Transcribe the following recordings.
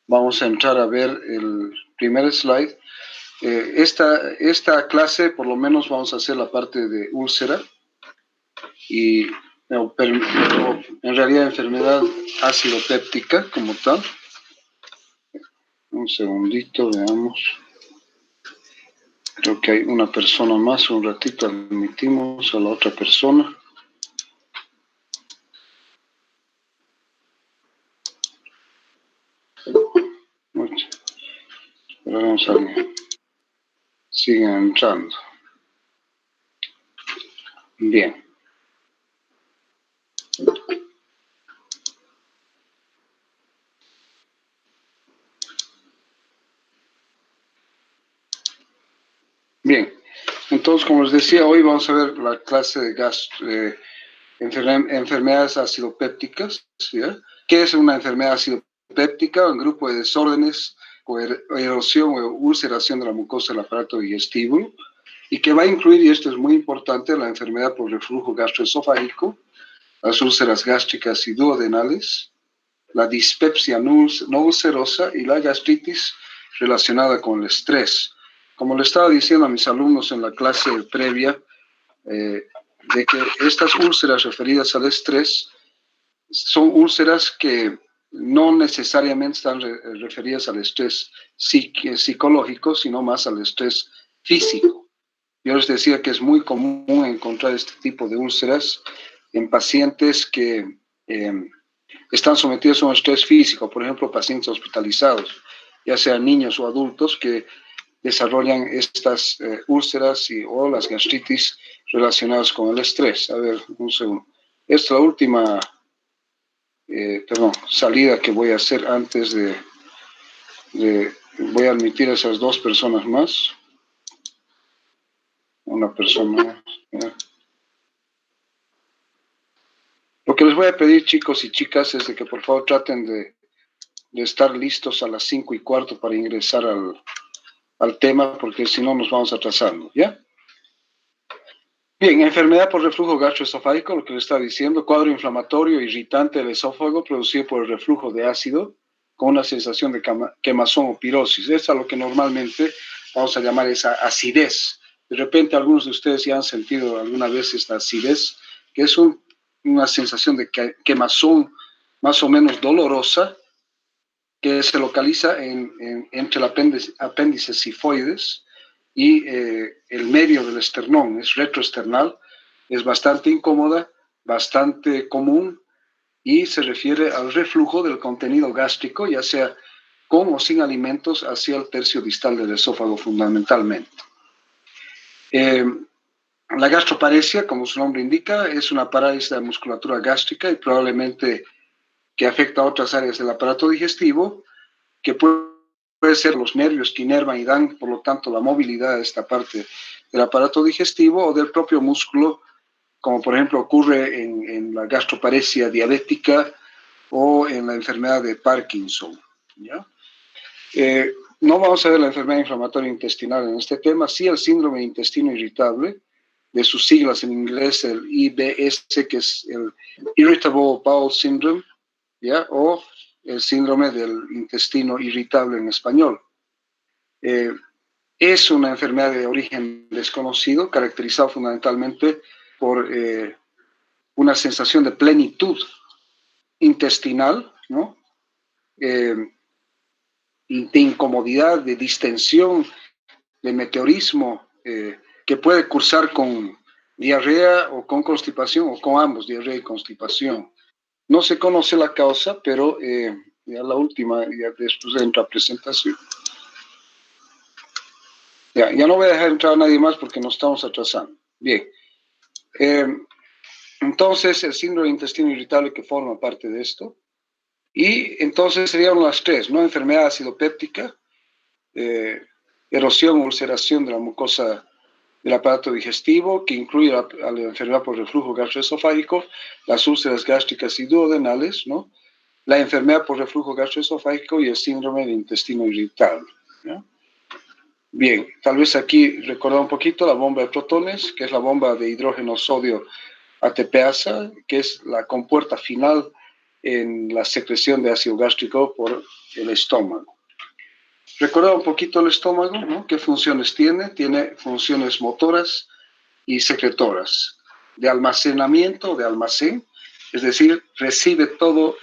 Vamos a entrar a ver el primer slide. Esta clase, por lo menos, vamos a hacer la parte de úlcera y en realidad enfermedad ácido péptica como tal. Un segundito, veamos. Creo que hay una persona más, un ratito admitimos a la otra persona. Esperamos a alguien. Siguen entrando. Bien. Bien. Entonces, como les decía, hoy vamos a ver la clase de enfermedades acidopépticas, ¿ya? ¿Qué es una enfermedad acidopéptica? Un grupo de desórdenes o erosión o ulceración de la mucosa del aparato digestivo, y que va a incluir, y esto es muy importante, la enfermedad por reflujo gastroesofágico, las úlceras gástricas y duodenales, la dispepsia no ulcerosa y la gastritis relacionada con el estrés. Como le estaba diciendo a mis alumnos en la clase previa, de que estas úlceras referidas al estrés son úlceras que no necesariamente están referidas al estrés psicológico, sino más al estrés físico. Yo les decía que es muy común encontrar este tipo de úlceras en pacientes que están sometidos a un estrés físico, por ejemplo, pacientes hospitalizados, ya sean niños o adultos que desarrollan estas úlceras o las gastritis relacionadas con el estrés. A ver, un segundo. Esta es la última salida que voy a hacer antes de voy a admitir a esas dos personas más. Una persona más. Lo que les voy a pedir, chicos y chicas, es de que por favor traten de estar listos a las 5:15 para ingresar al tema, porque si no nos vamos atrasando, ¿ya? Bien, enfermedad por reflujo gastroesofágico, lo que le estaba diciendo, cuadro inflamatorio irritante del esófago producido por el reflujo de ácido con una sensación de quemazón o pirosis. Es a lo que normalmente vamos a llamar esa acidez. De repente algunos de ustedes ya han sentido alguna vez esta acidez, que es una sensación de quemazón más o menos dolorosa, que se localiza entre el apéndice sifoides y el medio del esternón, es retroesternal, es bastante incómoda, bastante común y se refiere al reflujo del contenido gástrico, ya sea con o sin alimentos, hacia el tercio distal del esófago fundamentalmente. La gastroparesia, como su nombre indica, es una parálisis de la musculatura gástrica y probablemente que afecta a otras áreas del aparato digestivo, que puede ser los nervios que inervan y dan, por lo tanto, la movilidad de esta parte del aparato digestivo o del propio músculo, como por ejemplo ocurre en la gastroparesia diabética o en la enfermedad de Parkinson, ¿ya? No vamos a ver la enfermedad inflamatoria intestinal en este tema, sí el síndrome de intestino irritable, de sus siglas en inglés, el IBS, que es el Irritable Bowel Syndrome, ¿ya? O el síndrome del intestino irritable en español. Es una enfermedad de origen desconocido, caracterizado fundamentalmente por una sensación de plenitud intestinal, ¿no? De incomodidad, de distensión, de meteorismo, que puede cursar con diarrea o con constipación, o con ambos, diarrea y constipación. No se conoce la causa, pero ya la última, ya después de la presentación. Ya no voy a dejar entrar a nadie más porque nos estamos atrasando. Bien. Entonces, el síndrome de intestino irritable que forma parte de esto. Y entonces serían las tres, ¿no? Enfermedad acidopéptica, erosión o ulceración de la mucosa del aparato digestivo, que incluye a la enfermedad por reflujo gastroesofágico, las úlceras gástricas y duodenales, ¿no? La enfermedad por reflujo gastroesofágico y el síndrome de intestino irritable, ¿no? Bien, tal vez aquí recordar un poquito la bomba de protones, que es la bomba de hidrógeno sodio ATPasa, que es la compuerta final en la secreción de ácido gástrico por el estómago. Recordar un poquito el estómago, ¿no? ¿Qué funciones tiene? Tiene funciones motoras y secretoras, de almacenamiento, de almacén, es decir, recibe todo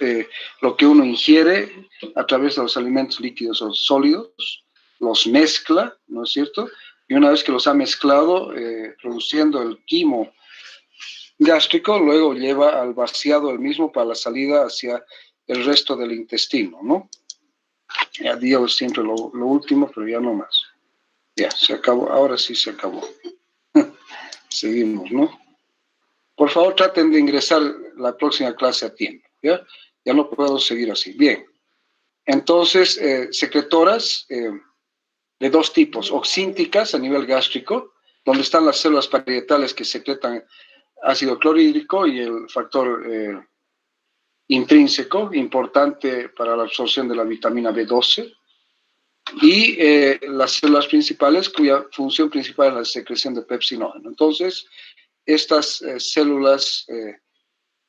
lo que uno ingiere a través de los alimentos líquidos o sólidos, los mezcla, ¿no es cierto? Y una vez que los ha mezclado, produciendo el quimo gástrico, luego lleva al vaciado el mismo para la salida hacia el resto del intestino, ¿no? Ya digo siempre lo último, pero ya no más. Ya, se acabó, ahora sí se acabó. Seguimos, ¿no? Por favor, traten de ingresar la próxima clase a tiempo, ¿ya? Ya no puedo seguir así. Bien. Entonces, secretoras de dos tipos, oxínticas a nivel gástrico, donde están las células parietales que secretan ácido clorhídrico y el factor intrínseco, importante para la absorción de la vitamina B12, y las células principales, cuya función principal es la secreción de pepsinógeno. Entonces, estas células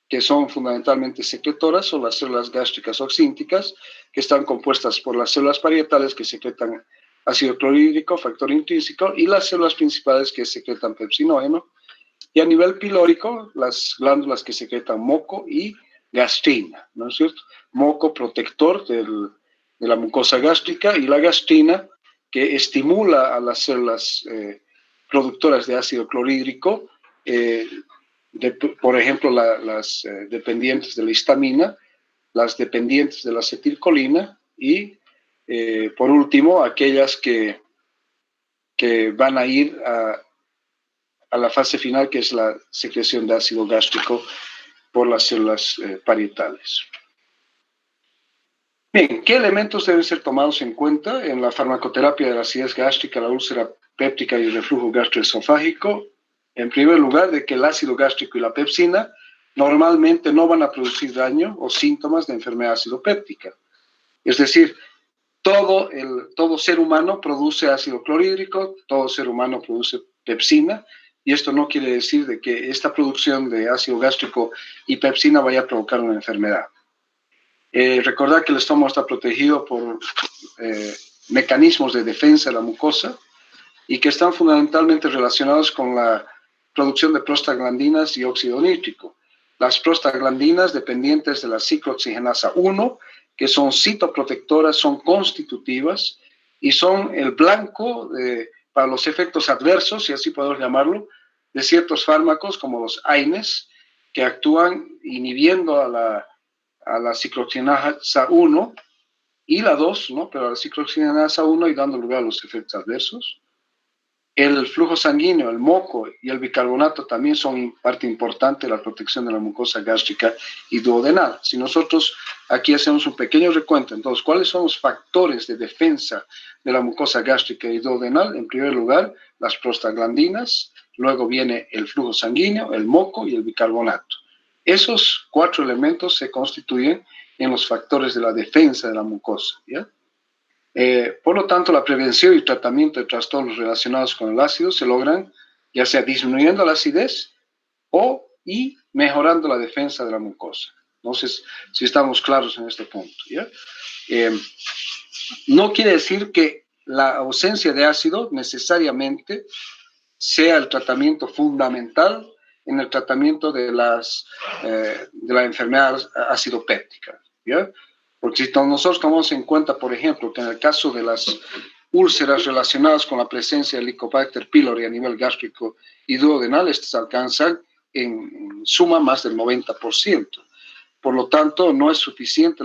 que son fundamentalmente secretoras son las células gástricas oxínticas, que están compuestas por las células parietales que secretan ácido clorhídrico, factor intrínseco, y las células principales que secretan pepsinógeno. Y a nivel pilórico, las glándulas que secretan moco y gastrina, ¿no es cierto? Moco protector de la mucosa gástrica y la gastrina que estimula a las células productoras de ácido clorhídrico, por ejemplo, las dependientes de la histamina, las dependientes de la acetilcolina y, por último, aquellas que van a ir a la fase final, que es la secreción de ácido gástrico por las células parietales. Bien, ¿qué elementos deben ser tomados en cuenta en la farmacoterapia de la acidez gástrica, la úlcera péptica y el reflujo gastroesofágico? En primer lugar, de que el ácido gástrico y la pepsina normalmente no van a producir daño o síntomas de enfermedad acidopéptica. Es decir, todo ser humano produce ácido clorhídrico, todo ser humano produce pepsina, y esto no quiere decir de que esta producción de ácido gástrico y pepsina vaya a provocar una enfermedad. Recordar que el estómago está protegido por mecanismos de defensa de la mucosa y que están fundamentalmente relacionados con la producción de prostaglandinas y óxido nítrico. Las prostaglandinas dependientes de la ciclooxigenasa 1, que son citoprotectoras, son constitutivas y son el blanco para los efectos adversos, si así podemos llamarlo, de ciertos fármacos como los AINES, que actúan inhibiendo a la ciclooxigenasa 1 y la 2, ¿no? Pero a la ciclooxigenasa 1 y dando lugar a los efectos adversos. El flujo sanguíneo, el moco y el bicarbonato también son parte importante de la protección de la mucosa gástrica y duodenal. Si nosotros aquí hacemos un pequeño recuento, entonces, ¿cuáles son los factores de defensa de la mucosa gástrica y duodenal? En primer lugar, las prostaglandinas, luego viene el flujo sanguíneo, el moco y el bicarbonato. Esos 4 elementos se constituyen en los factores de la defensa de la mucosa, ¿ya? Por lo tanto, la prevención y tratamiento de trastornos relacionados con el ácido se logran ya sea disminuyendo la acidez y mejorando la defensa de la mucosa. Entonces, si estamos claros en este punto, ¿ya? No quiere decir que la ausencia de ácido necesariamente sea el tratamiento fundamental en el tratamiento de la enfermedad acidopéptica, ¿ya? Porque si nosotros tomamos en cuenta, por ejemplo, que en el caso de las úlceras relacionadas con la presencia del Helicobacter pylori a nivel gástrico y duodenal, estas alcanzan en suma más del 90%. Por lo tanto, no es suficiente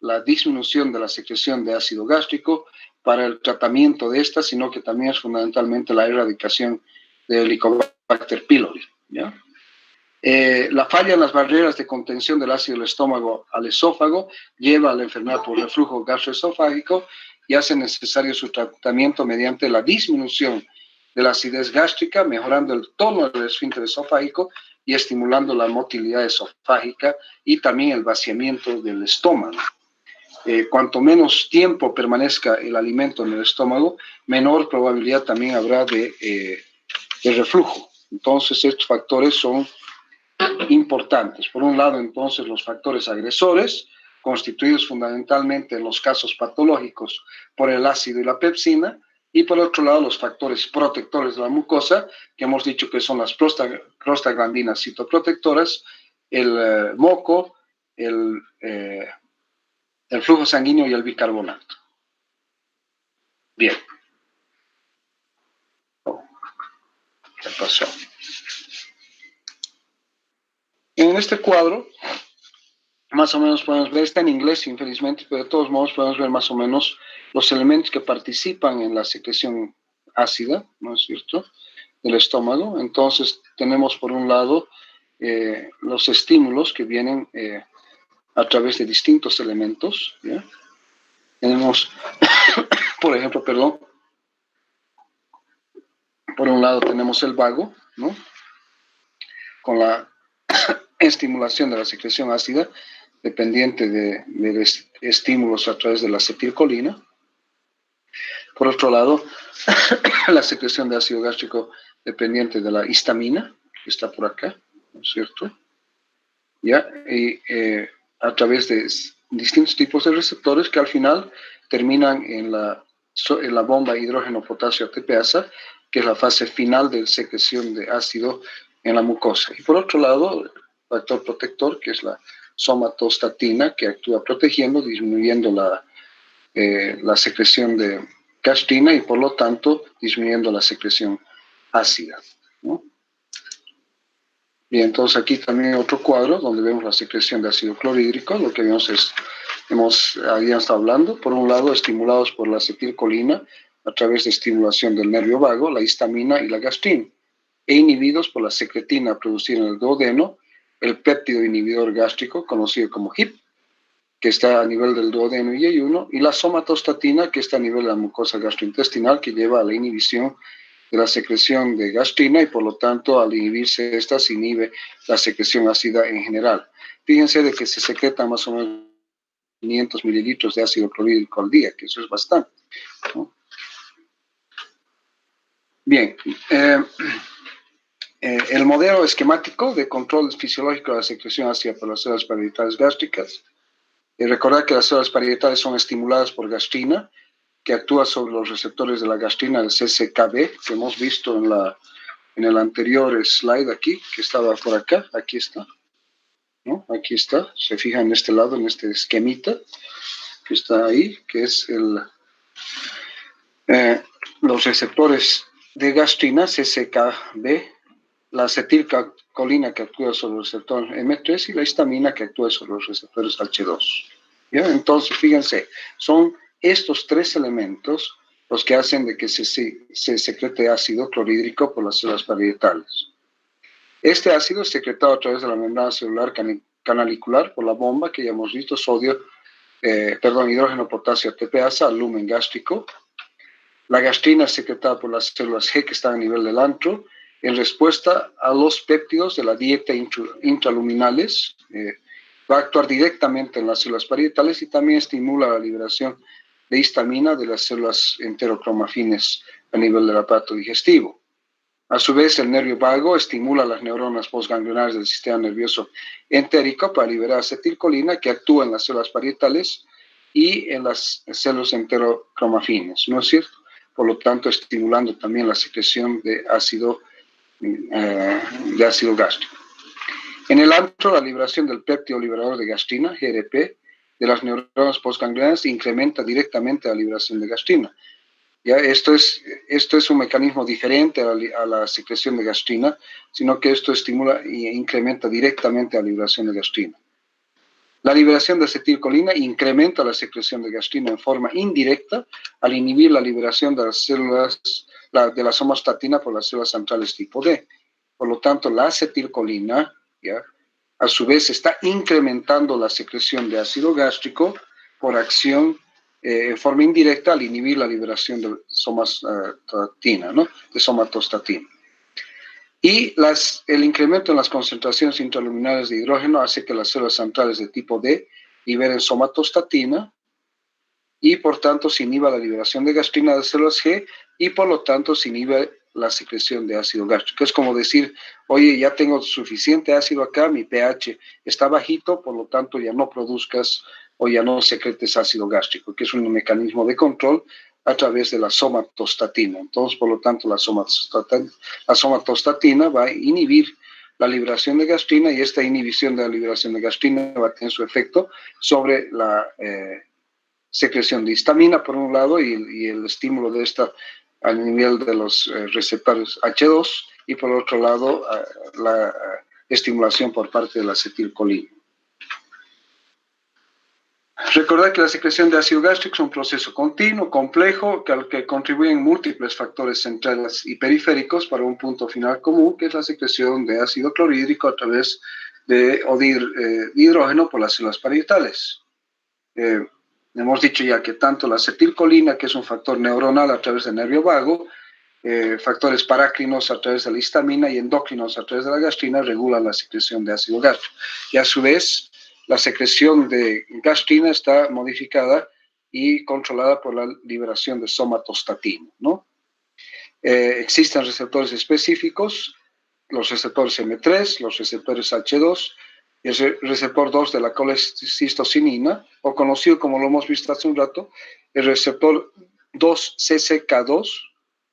la disminución de la secreción de ácido gástrico para el tratamiento de estas, sino que también es fundamentalmente la erradicación del Helicobacter pylori, ¿ya? La falla en las barreras de contención del ácido del estómago al esófago lleva a la enfermedad por reflujo gastroesofágico y hace necesario su tratamiento mediante la disminución de la acidez gástrica, mejorando el tono del esfínter esofágico y estimulando la motilidad esofágica y también el vaciamiento del estómago. Cuanto menos tiempo permanezca el alimento en el estómago, menor probabilidad también habrá de reflujo. Entonces, estos factores son importantes. Por un lado, entonces, los factores agresores, constituidos fundamentalmente en los casos patológicos por el ácido y la pepsina, y por otro lado, los factores protectores de la mucosa, que hemos dicho que son las prostaglandinas citoprotectoras, el moco, el flujo sanguíneo y el bicarbonato. Bien. Oh, ¿qué pasó? En este cuadro, más o menos podemos ver, está en inglés infelizmente, pero de todos modos podemos ver más o menos los elementos que participan en la secreción ácida, ¿no es cierto?, del estómago. Entonces tenemos por un lado los estímulos que vienen a través de distintos elementos, ¿ya? Tenemos, por ejemplo, por un lado tenemos el vago, ¿no?, con la estimulación de la secreción ácida dependiente de estímulos a través de la acetilcolina. Por otro lado, la secreción de ácido gástrico dependiente de la histamina, que está por acá, ¿no es cierto? ¿Ya? Y a través de distintos tipos de receptores que al final terminan en la bomba hidrógeno-potasio ATPasa, que es la fase final de secreción de ácido en la mucosa. Y por otro lado, el factor protector, que es la somatostatina, que actúa protegiendo, disminuyendo la secreción de gastrina y por lo tanto disminuyendo la secreción ácida, ¿no? Bien, entonces aquí también otro cuadro donde vemos la secreción de ácido clorhídrico. Lo que vemos habíamos estado hablando, por un lado estimulados por la acetilcolina a través de estimulación del nervio vago, la histamina y la gastrina, e inhibidos por la secretina producida en el duodeno, el péptido inhibidor gástrico conocido como HIP, que está a nivel del duodeno y ayuno, y la somatostatina, que está a nivel de la mucosa gastrointestinal, que lleva a la inhibición de la secreción de gastrina y por lo tanto al inhibirse esta se inhibe la secreción ácida en general. Fíjense de que se secreta más o menos 500 mililitros de ácido clorhídrico al día, que eso es bastante, ¿no? Bien, el modelo esquemático de control fisiológico de la secreción ácida por las células parietales gástricas. Recordar que las células parietales son estimuladas por gastrina, que actúa sobre los receptores de la gastrina, el CCKB, que hemos visto en el anterior slide aquí, que estaba por acá, aquí está, ¿no? Aquí está, se fija en este lado, en este esquemita, que está ahí, que es los receptores de gastrina, CCKB, la acetilcolina que actúa sobre el receptor M3 y la histamina que actúa sobre los receptores H2. ¿Ya? Entonces, fíjense, son estos tres elementos los que hacen de que se secrete ácido clorhídrico por las células parietales. Este ácido es secretado a través de la membrana celular canalicular por la bomba que ya hemos visto, hidrógeno potasio ATPasa al lumen gástrico. La gastrina es secretada por las células G que están a nivel del antro en respuesta a los péptidos de la dieta intraluminales. Va a actuar directamente en las células parietales y también estimula la liberación de histamina de las células enterocromafines a nivel del aparato digestivo. A su vez, el nervio vago estimula las neuronas postganglionares del sistema nervioso entérico para liberar acetilcolina que actúa en las células parietales y en las células enterocromafines, ¿no es cierto? Por lo tanto, estimulando también la secreción de ácido gástrico. En el antro, la liberación del péptido liberador de gastrina, GRP, de las neuronas postganglianas incrementa directamente la liberación de gastrina. ¿Ya? Esto es un mecanismo diferente a la secreción de gastrina, sino que esto estimula e incrementa directamente la liberación de gastrina. La liberación de acetilcolina incrementa la secreción de gastrina en forma indirecta al inhibir la liberación de las células de la somatostatina por las células centrales tipo D. Por lo tanto, la acetilcolina, ¿ya?, a su vez está incrementando la secreción de ácido gástrico por acción en forma indirecta al inhibir la liberación de somatostatina, ¿no?, de somatostatina. Y el incremento en las concentraciones intraluminales de hidrógeno hace que las células centrales de tipo D liberen somatostatina y por tanto se inhiba la liberación de gastrina de células G y por lo tanto se inhibe la secreción de ácido gástrico. Es como decir, oye, ya tengo suficiente ácido acá, mi pH está bajito, por lo tanto ya no produzcas o ya no secretes ácido gástrico, que es un mecanismo de control a través de la somatostatina. Entonces, por lo tanto, la somatostatina va a inhibir la liberación de gastrina y esta inhibición de la liberación de gastrina va a tener su efecto sobre la secreción de histamina, por un lado, y el estímulo de esta a nivel de los receptores H2 y por otro lado la estimulación por parte de la acetilcolina. Recordad que la secreción de ácido gástrico es un proceso continuo, complejo, al que contribuyen múltiples factores centrales y periféricos para un punto final común, que es la secreción de ácido clorhídrico a través de hidrógeno por las células parietales. Hemos dicho ya que tanto la acetilcolina, que es un factor neuronal a través del nervio vago, factores parácrinos a través de la histamina y endócrinos a través de la gastrina regulan la secreción de ácido gástrico. Y a su vez, la secreción de gastrina está modificada y controlada por la liberación de somatostatina, ¿no? Existen receptores específicos, los receptores M3, los receptores H2, y el receptor 2 de la colecistocinina, o conocido como lo hemos visto hace un rato, el receptor 2-CCK2,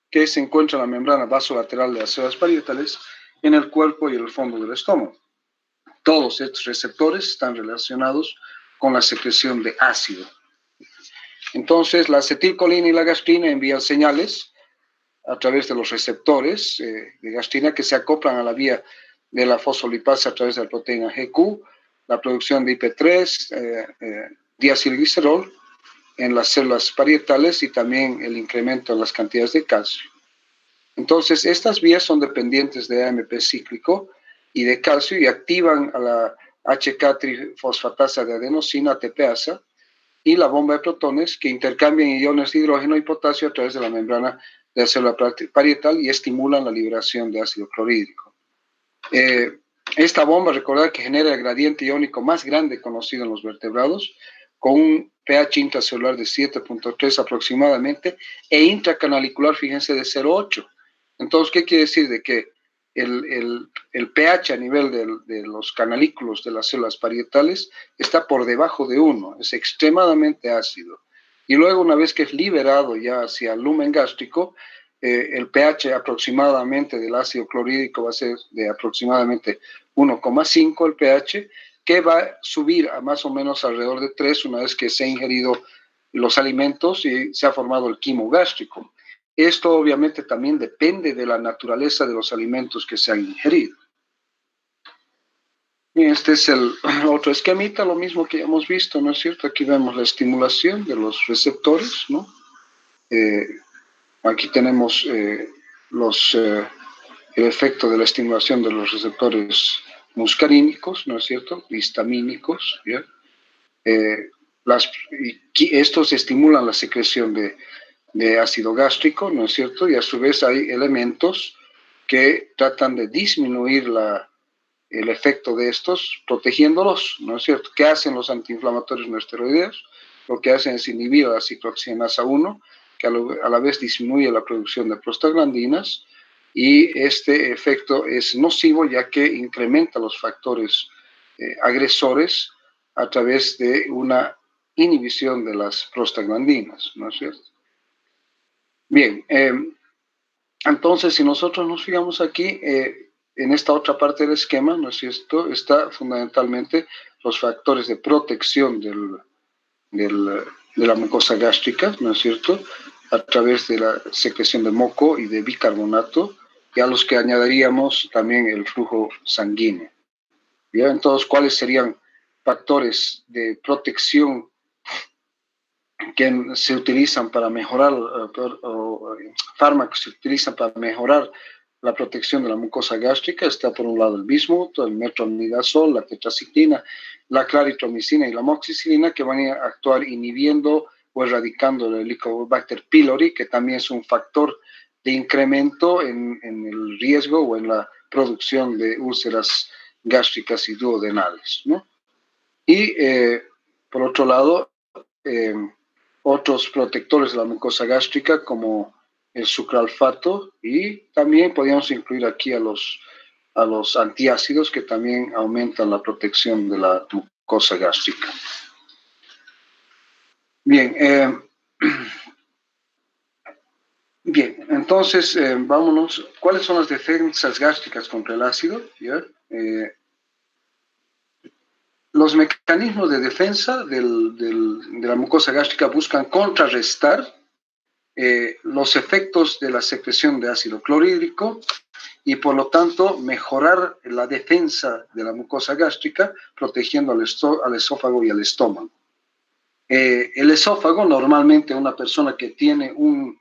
que se encuentra en la membrana vasolateral de las células parietales, en el cuerpo y en el fondo del estómago. Todos estos receptores están relacionados con la secreción de ácido. Entonces, la acetilcolina y la gastrina envían señales a través de los receptores de gastrina que se acoplan a la vía de la fosfolipasa a través de la proteína GQ, la producción de IP3, diacilglicerol en las células parietales y también el incremento en las cantidades de calcio. Entonces, estas vías son dependientes de AMP cíclico y de calcio y activan a la HK-trifosfatasa de adenosina, ATPasa, y la bomba de protones que intercambian iones de hidrógeno y potasio a través de la membrana de la célula parietal y estimulan la liberación de ácido clorhídrico. Esta bomba, recordad que genera el gradiente iónico más grande conocido en los vertebrados, con un pH intracelular de 7.3 aproximadamente, e intracanalicular, fíjense, de 0.8. Entonces, ¿qué quiere decir? De que el pH a nivel de los canalículos de las células parietales está por debajo de 1, es extremadamente ácido. Y luego, una vez que es liberado ya hacia el lumen gástrico, el pH aproximadamente del ácido clorhídrico va a ser de aproximadamente 1,5 el pH, que va a subir a más o menos alrededor de 3 una vez que se han ingerido los alimentos y se ha formado el quimo gástrico. Esto obviamente también depende de la naturaleza de los alimentos que se han ingerido. Y este es el otro esquemita, lo mismo que hemos visto, ¿no es cierto? Aquí vemos la estimulación de los receptores, ¿no? Aquí tenemos el efecto de la estimulación de los receptores muscarínicos, ¿no es cierto? Histamínicos, ¿ya? Estos estimulan la secreción de ácido gástrico, ¿no es cierto? Y a su vez hay elementos que tratan de disminuir el efecto de estos, protegiéndolos, ¿no es cierto? ¿Qué hacen los antiinflamatorios no esteroideos? Lo que hacen es inhibir a la ciclooxigenasa 1, que a la vez disminuye la producción de prostaglandinas, y este efecto es nocivo ya que incrementa los factores agresores a través de una inhibición de las prostaglandinas, ¿no es cierto? Bien, entonces si nosotros nos fijamos aquí, en esta otra parte del esquema, ¿no es cierto?, está fundamentalmente los factores de protección de la mucosa gástrica, ¿no es cierto?, a través de la secreción de moco y de bicarbonato, y a los que añadiríamos también el flujo sanguíneo. ¿Ya? Entonces, ¿cuáles serían factores de protección que se utilizan para mejorar, fármacos que se utilizan para mejorar la protección de la mucosa gástrica? Está por un lado el bismuto, el metronidazol, la tetraciclina, la claritromicina y la amoxicilina, que van a actuar inhibiendo o erradicando el Helicobacter pylori, que también es un factor de incremento en el riesgo o en la producción de úlceras gástricas y duodenales, ¿no? Y por otro lado, otros protectores de la mucosa gástrica como el sucralfato, y también podríamos incluir aquí a los antiácidos, que también aumentan la protección de la mucosa gástrica. Bien, bien, entonces vámonos. ¿Cuáles son las defensas gástricas contra el ácido? Los mecanismos de defensa de la mucosa gástrica buscan contrarrestar los efectos de la secreción de ácido clorhídrico y por lo tanto mejorar la defensa de la mucosa gástrica, protegiendo al esófago y al estómago. El esófago, normalmente una persona que tiene un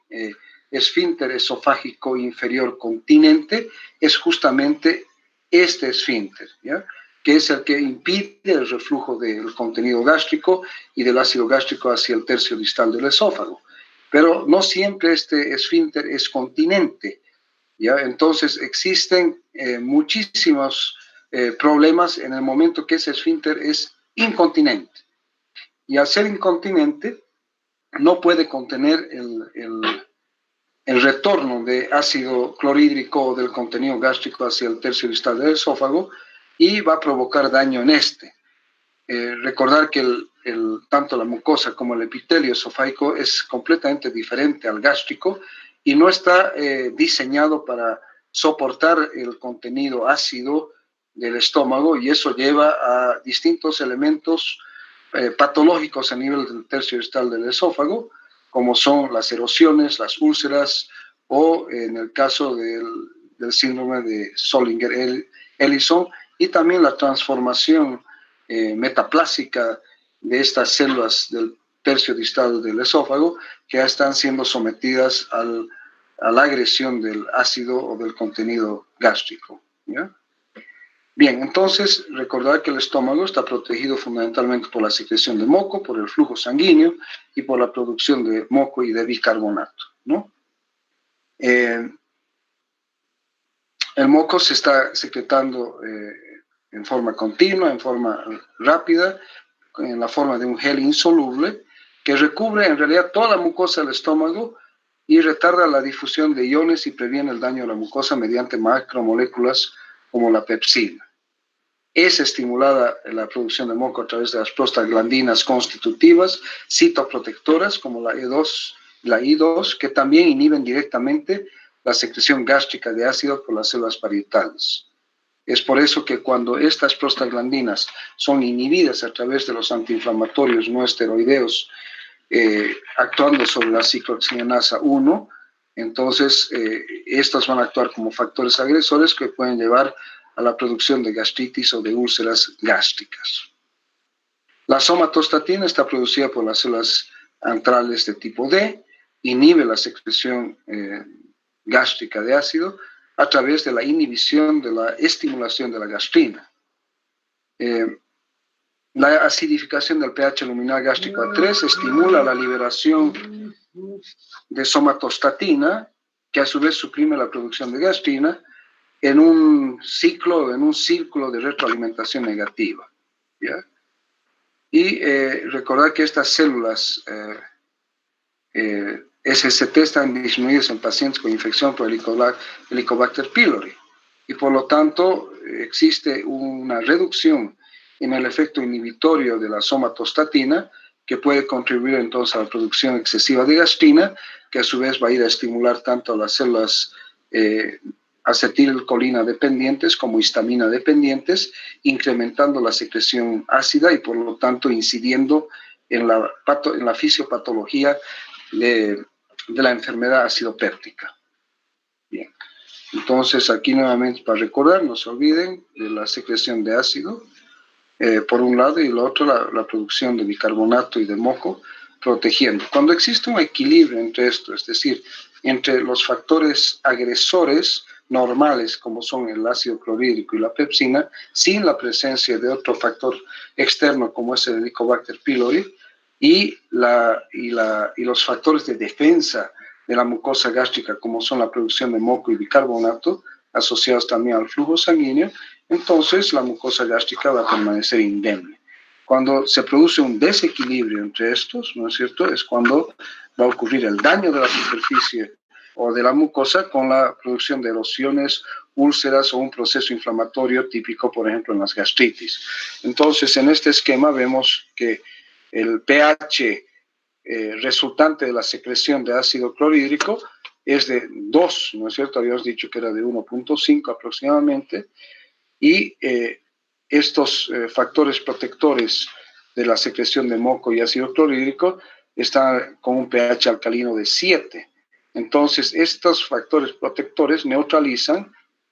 esfínter esofágico inferior continente, es justamente este esfínter, ¿ya?, que es el que impide el reflujo del contenido gástrico y del ácido gástrico hacia el tercio distal del esófago. Pero no siempre este esfínter es continente, ¿ya? Entonces existen muchísimos problemas en el momento que ese esfínter es incontinente. Y al ser incontinente, no puede contener el retorno de ácido clorhídrico o del contenido gástrico hacia el tercio distal del esófago, y va a provocar daño en este. Recordar que tanto la mucosa como el epitelio esofágico es completamente diferente al gástrico y no está diseñado para soportar el contenido ácido del estómago, y eso lleva a distintos elementos patológicos a nivel del tercio distal del esófago, como son las erosiones, las úlceras, o en el caso del síndrome de Zollinger-Ellison, y también la transformación metaplásica de estas células del tercio distal del esófago, que ya están siendo sometidas a la agresión del ácido o del contenido gástrico, ¿ya? Bien, entonces recordar que el estómago está protegido fundamentalmente por la secreción de moco, por el flujo sanguíneo y por la producción de moco y de bicarbonato, ¿no? El moco se está secretando en forma continua, en forma rápida, en la forma de un gel insoluble que recubre en realidad toda la mucosa del estómago y retarda la difusión de iones y previene el daño a la mucosa mediante macromoléculas como la pepsina. Es estimulada la producción de moco a través de las prostaglandinas constitutivas, citoprotectoras como la I2, que también inhiben directamente la secreción gástrica de ácido por las células parietales. Es por eso que cuando estas prostaglandinas son inhibidas a través de los antiinflamatorios no esteroideos actuando sobre la ciclooxigenasa 1, entonces estos van a actuar como factores agresores que pueden llevar a la producción de gastritis o de úlceras gástricas. La somatostatina está producida por las células antrales de tipo D, inhibe la secreción gástrica de ácido a través de la inhibición de la estimulación de la gastrina. La acidificación del pH luminal gástrico a 3 estimula la liberación de somatostatina, que a su vez suprime la producción de gastrina, en un círculo de retroalimentación negativa, ¿ya? Y recordar que estas células SST están disminuidas en pacientes con infección por Helicobacter pylori, y por lo tanto existe una reducción en el efecto inhibitorio de la somatostatina, que puede contribuir entonces a la producción excesiva de gastrina, que a su vez va a ir a estimular tanto a las células acetilcolina dependientes como histamina dependientes, incrementando la secreción ácida y por lo tanto incidiendo en la fisiopatología de la enfermedad acidopéptica. Bien, entonces aquí nuevamente para recordar, no se olviden de la secreción de ácido por un lado, y lo otro la producción de bicarbonato y de moco, protegiendo. Cuando existe un equilibrio entre esto, es decir, entre los factores agresores normales como son el ácido clorhídrico y la pepsina, sin la presencia de otro factor externo como es el Helicobacter pylori, y los factores de defensa de la mucosa gástrica como son la producción de moco y bicarbonato, asociados también al flujo sanguíneo, entonces la mucosa gástrica va a permanecer indemne. Cuando se produce un desequilibrio entre estos, ¿no es cierto?, es cuando va a ocurrir el daño de la superficie o de la mucosa con la producción de erosiones, úlceras o un proceso inflamatorio típico, por ejemplo, en las gastritis. Entonces, en este esquema vemos que el pH resultante de la secreción de ácido clorhídrico es de 2, ¿no es cierto? Habíamos dicho que era de 1.5 aproximadamente, y estos factores protectores de la secreción de moco y ácido clorhídrico están con un pH alcalino de 7. Entonces, estos factores protectores neutralizan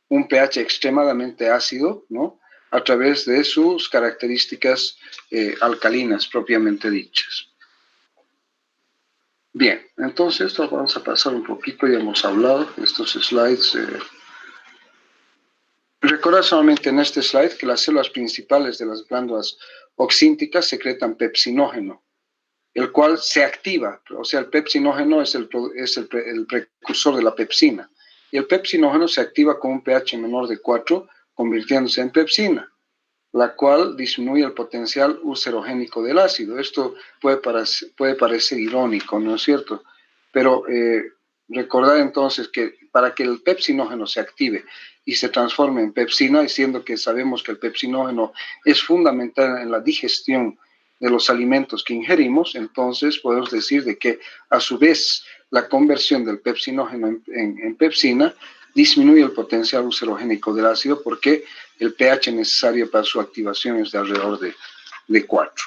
un pH extremadamente ácido, ¿no?, a través de sus características alcalinas propiamente dichas. Bien, entonces esto vamos a pasar un poquito, ya hemos hablado de estos slides. Recordad solamente en este slide que las células principales de las glándulas oxínticas secretan pepsinógeno, el cual se activa, o sea, el pepsinógeno es el precursor de la pepsina, y el pepsinógeno se activa con un pH menor de 4, convirtiéndose en pepsina, la cual disminuye el potencial ulcerogénico del ácido. Esto puede parecer irónico, ¿no es cierto? Pero recordad entonces que para que el pepsinógeno se active y se transforme en pepsina, y siendo que sabemos que el pepsinógeno es fundamental en la digestión de los alimentos que ingerimos, entonces podemos decir de que a su vez la conversión del pepsinógeno en pepsina disminuye el potencial ulcerogénico del ácido, porque el pH necesario para su activación es de alrededor de 4.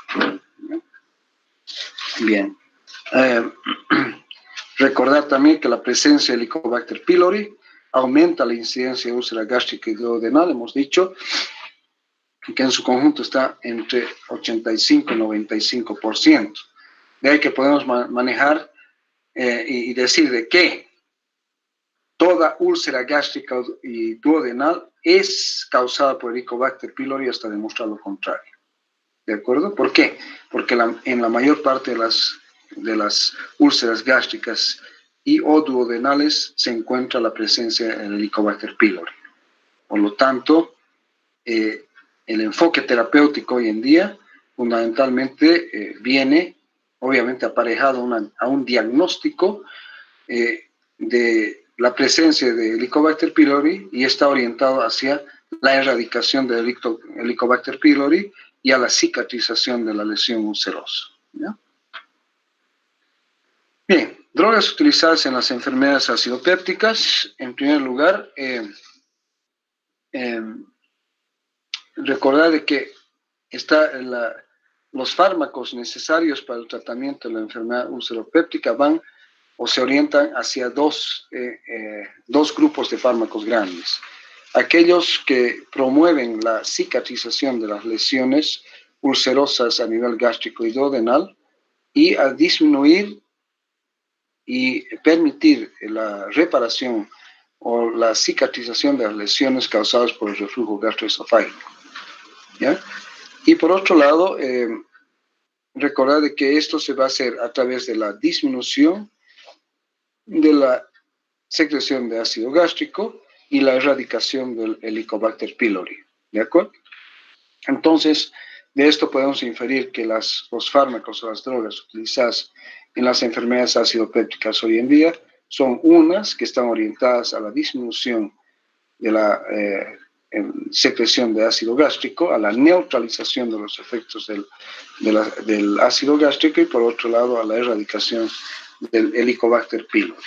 Bien. Recordar también que la presencia de Helicobacter pylori aumenta la incidencia de úlcera gástrica y duodenal. Hemos dicho que en su conjunto está entre 85 y 95%. De ahí que podemos manejar y decir de que toda úlcera gástrica y duodenal es causada por Helicobacter pylori hasta demostrar lo contrario. ¿De acuerdo? ¿Por qué? Porque en la mayor parte de las úlceras gástricas y o duodenales se encuentra la presencia del Helicobacter pylori. Por lo tanto, el enfoque terapéutico hoy en día fundamentalmente viene, obviamente, aparejado a un diagnóstico de la presencia de Helicobacter pylori, y está orientado hacia la erradicación del Helicobacter pylori y a la cicatrización de la lesión ulcerosa. ¿Ya? Bien, drogas utilizadas en las enfermedades acidopépticas. En primer lugar, recordar de que los fármacos necesarios para el tratamiento de la enfermedad ulceropéptica van o se orientan hacia dos grupos de fármacos grandes. Aquellos que promueven la cicatrización de las lesiones ulcerosas a nivel gástrico y duodenal, y a disminuir y permitir la reparación o la cicatrización de las lesiones causadas por el reflujo gastroesofágico. ¿Ya? Y por otro lado, recordar de que esto se va a hacer a través de la disminución de la secreción de ácido gástrico y la erradicación del Helicobacter pylori. ¿De acuerdo? Entonces, de esto podemos inferir que los fármacos o las drogas utilizadas en las enfermedades acidopépticas hoy en día son unas que están orientadas a la disminución de la secreción de ácido gástrico, a la neutralización de los efectos del ácido gástrico, y por otro lado a la erradicación del Helicobacter pylori.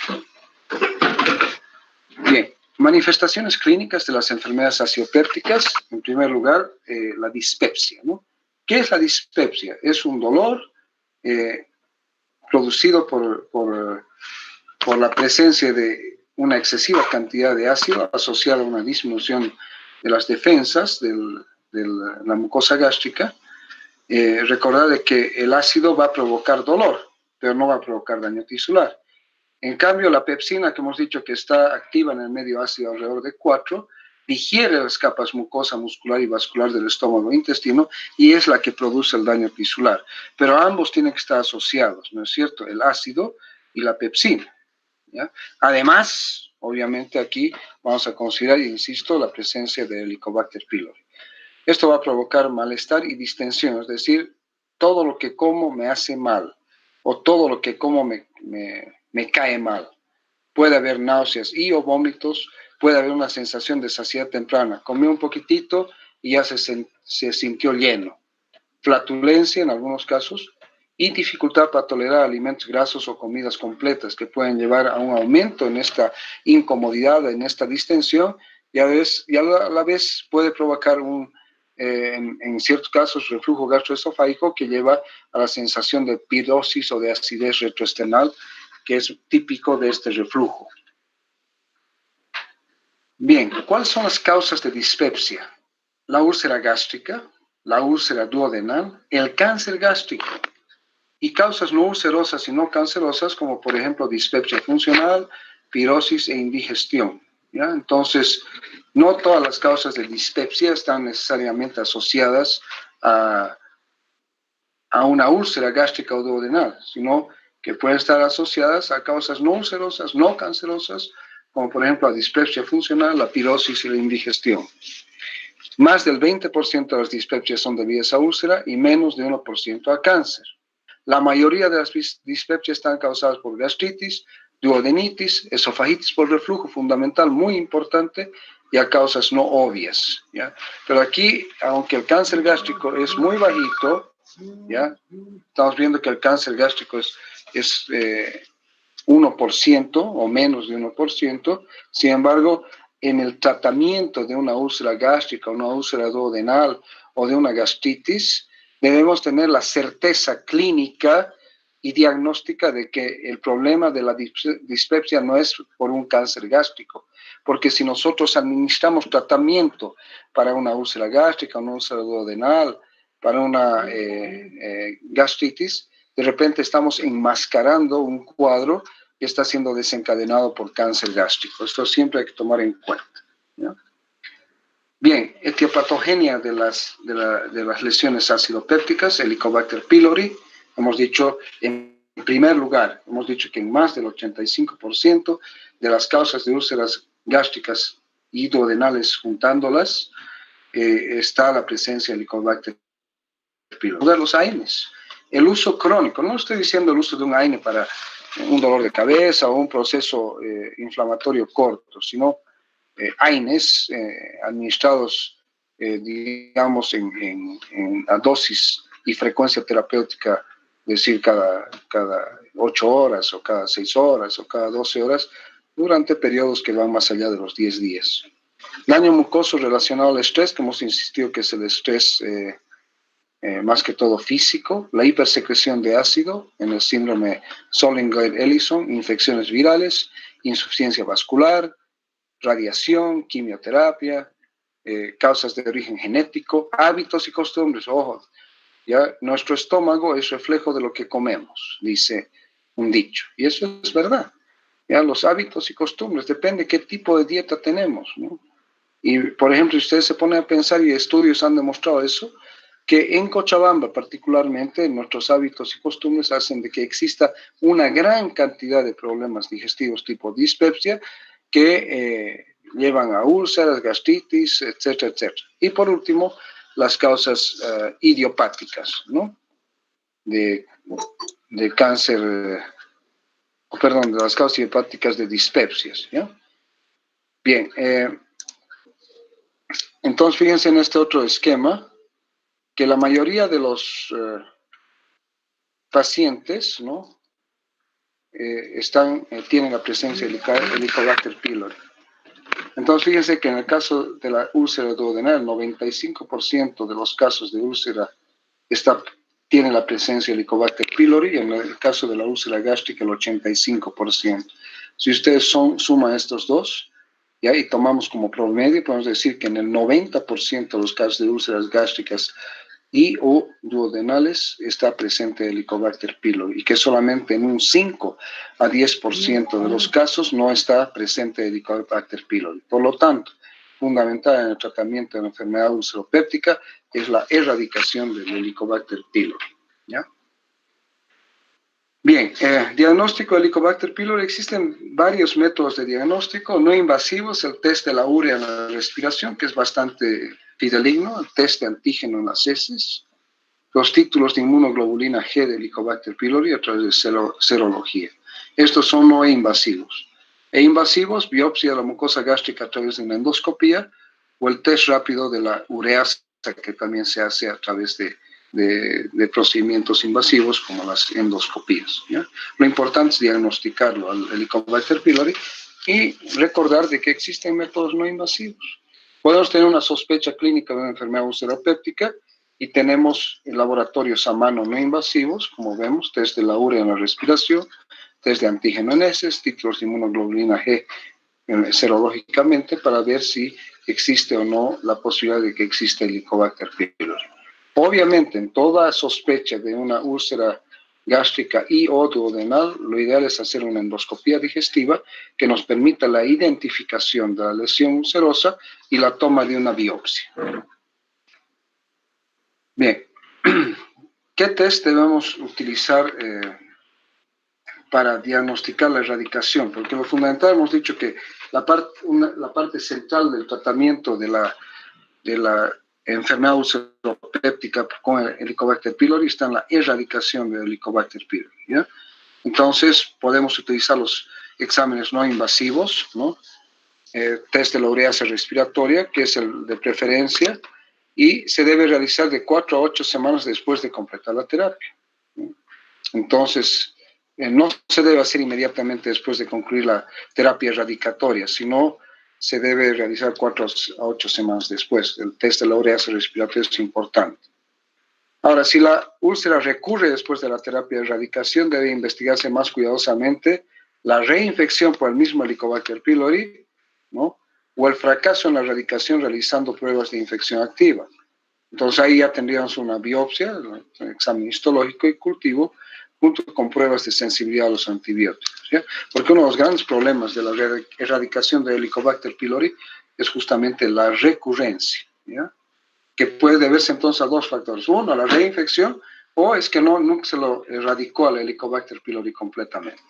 Bien, manifestaciones clínicas de las enfermedades acidopépticas. En primer lugar, la dispepsia, ¿no? ¿Qué es la dispepsia? Es un dolor producido por la presencia de una excesiva cantidad de ácido asociada a una disminución de las defensas de la mucosa gástrica. Recordad de que el ácido va a provocar dolor, pero no va a provocar daño tisular. En cambio, la pepsina, que hemos dicho que está activa en el medio ácido alrededor de 4, digiere las capas mucosa, muscular y vascular del estómago e intestino, y es la que produce el daño tisular. Pero ambos tienen que estar asociados, ¿no es cierto? El ácido y la pepsina. ¿Ya? Además, obviamente aquí vamos a considerar, insisto, la presencia de Helicobacter pylori. Esto va a provocar malestar y distensión, es decir, todo lo que como me hace mal, o todo lo que como me cae mal. puede haber náuseas y o vómitos, puede haber una sensación de saciedad temprana. Comió un poquitito y ya se sintió lleno. Flatulencia en algunos casos y dificultad para tolerar alimentos grasos o comidas completas que pueden llevar a un aumento en esta incomodidad, en esta distensión, y a la vez puede provocar en ciertos casos reflujo gastroesofágico que lleva a la sensación de pirosis o de acidez retroesternal, que es típico de este reflujo. Bien, ¿cuáles son las causas de dispepsia? La úlcera gástrica, la úlcera duodenal, el cáncer gástrico y causas no ulcerosas y no cancerosas como por ejemplo dispepsia funcional, pirosis e indigestión. ¿Ya? Entonces, no todas las causas de dispepsia están necesariamente asociadas a una úlcera gástrica o duodenal, sino que pueden estar asociadas a causas no ulcerosas, no cancerosas, como por ejemplo la dispepsia funcional, la pirosis y la indigestión. Más del 20% de las dispepsias son debidas a úlcera y menos de 1% a cáncer. La mayoría de las dispepsias están causadas por gastritis, duodenitis, esofagitis por reflujo, fundamental, muy importante, y a causas no obvias. ¿Ya? Pero aquí, aunque el cáncer gástrico es muy bajito, ¿ya? Estamos viendo que el cáncer gástrico es 1% o menos de 1%, sin embargo, en el tratamiento de una úlcera gástrica, una úlcera duodenal o de una gastritis, debemos tener la certeza clínica y diagnóstica de que el problema de la dispepsia no es por un cáncer gástrico, porque si nosotros administramos tratamiento para una úlcera gástrica, una úlcera duodenal, para una gastritis, de repente estamos enmascarando un cuadro que está siendo desencadenado por cáncer gástrico. Esto siempre hay que tomar en cuenta. ¿Ya? Bien, etiopatogenia de las lesiones acidopépticas, Helicobacter pylori, hemos dicho en primer lugar, hemos dicho que en más del 85% de las causas de úlceras gástricas y duodenales juntándolas, está la presencia de Helicobacter pylori. Los AINES, el uso crónico, no estoy diciendo el uso de un AINE para un dolor de cabeza o un proceso inflamatorio corto, sino AINES administrados, digamos, a dosis y frecuencia terapéutica, es decir, cada 8 horas o cada 6 horas o cada 12 horas, durante periodos que van más allá de los 10 días. Daño mucoso relacionado al estrés, que hemos insistido que es el estrés más que todo físico, la hipersecreción de ácido en el síndrome Solling-Ellison, infecciones virales, insuficiencia vascular, radiación, quimioterapia, causas de origen genético, hábitos y costumbres. Ojo, ya nuestro estómago es reflejo de lo que comemos, dice un dicho, y eso es verdad. Ya los hábitos y costumbres, depende qué tipo de dieta tenemos, ¿no? Y, por ejemplo, si ustedes se ponen a pensar, y estudios han demostrado eso, que en Cochabamba particularmente nuestros hábitos y costumbres hacen de que exista una gran cantidad de problemas digestivos tipo dispepsia que llevan a úlceras, gastritis, etcétera, etcétera. Y por último, las causas idiopáticas, ¿no? De cáncer, perdón, de las causas idiopáticas de dispepsias, ¿ya? Bien, entonces fíjense en este otro esquema, que la mayoría de los pacientes, ¿no? Tienen la presencia de Helicobacter pylori. Entonces, fíjense que en el caso de la úlcera duodenal, el 95% de los casos de úlcera tienen la presencia de Helicobacter pylori, y en el caso de la úlcera gástrica, el 85%. Si ustedes suman estos dos, ¿ya? Y tomamos como promedio, podemos decir que en el 90% de los casos de úlceras gástricas y o duodenales está presente el Helicobacter pylori, y que solamente en un 5 a 10% de los casos no está presente el Helicobacter pylori. Por lo tanto, fundamental en el tratamiento de la enfermedad ulceropéptica es la erradicación del Helicobacter pylori. ¿Ya? Bien, diagnóstico de Helicobacter pylori. Existen varios métodos de diagnóstico no invasivos: el test de la urea en la respiración, que es bastante fidedigno, el test de antígeno en las heces, los títulos de inmunoglobulina G de Helicobacter pylori a través de serología. Estos son no invasivos. E invasivos, biopsia de la mucosa gástrica a través de una endoscopía o el test rápido de la ureasa, que también se hace a través de procedimientos invasivos como las endoscopías, ¿ya? Lo importante es diagnosticarlo al Helicobacter pylori y recordar de que existen métodos no invasivos. Podemos tener una sospecha clínica de una enfermedad ulceropéptica y tenemos laboratorios a mano no invasivos, como vemos, test de la urea en la respiración, test de antígeno en heces, títulos de inmunoglobulina G serológicamente para ver si existe o no la posibilidad de que exista el Helicobacter pylori. Obviamente, en toda sospecha de una úlcera gástrica y o duodenal, lo ideal es hacer una endoscopía digestiva que nos permita la identificación de la lesión ulcerosa y la toma de una biopsia. Bien, ¿qué test debemos utilizar para diagnosticar la erradicación? Porque lo fundamental hemos dicho que la parte central del tratamiento de la enfermedad ulceropéptica con el Helicobacter pylori está en la erradicación del Helicobacter pylori, ¿ya? Entonces, podemos utilizar los exámenes no invasivos, ¿no? Test de la ureasa respiratoria, que es el de preferencia, y se debe realizar de 4 a 8 semanas después de completar la terapia, ¿no? Entonces, no se debe hacer inmediatamente después de concluir la terapia erradicatoria, sino se debe realizar 4 a 8 semanas después. El test de la ureasa respiratoria es importante. Ahora, si la úlcera recurre después de la terapia de erradicación, debe investigarse más cuidadosamente la reinfección por el mismo Helicobacter pylori, ¿no? O el fracaso en la erradicación realizando pruebas de infección activa. Entonces ahí ya tendríamos una biopsia, un examen histológico y cultivo, junto con pruebas de sensibilidad a los antibióticos, ¿ya? Porque uno de los grandes problemas de la erradicación de Helicobacter pylori es justamente la recurrencia, ¿ya? Que puede deberse entonces a dos factores. Uno, a la reinfección, o es que nunca se lo erradicó al Helicobacter pylori completamente.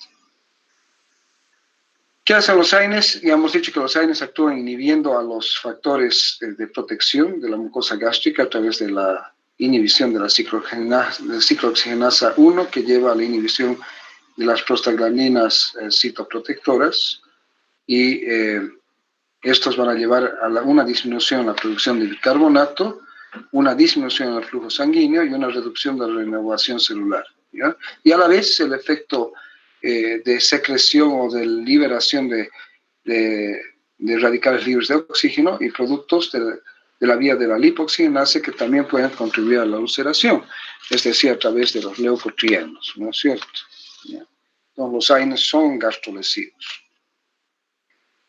¿Qué hacen los AINES? Ya hemos dicho que los AINES actúan inhibiendo a los factores de protección de la mucosa gástrica a través de la inhibición de la ciclooxigenasa 1, que lleva a la inhibición de las prostaglandinas citoprotectoras, y estos van a llevar a una disminución en la producción de bicarbonato, una disminución en el flujo sanguíneo y una reducción de la renovación celular, ¿ya? Y a la vez el efecto de secreción o de liberación de radicales libres de oxígeno y productos de la vía de la lipoxigenasa que también pueden contribuir a la ulceración, es decir, a través de los leucotrienos, ¿no es cierto? ¿Ya? Entonces, los AINES son gastrolesivos.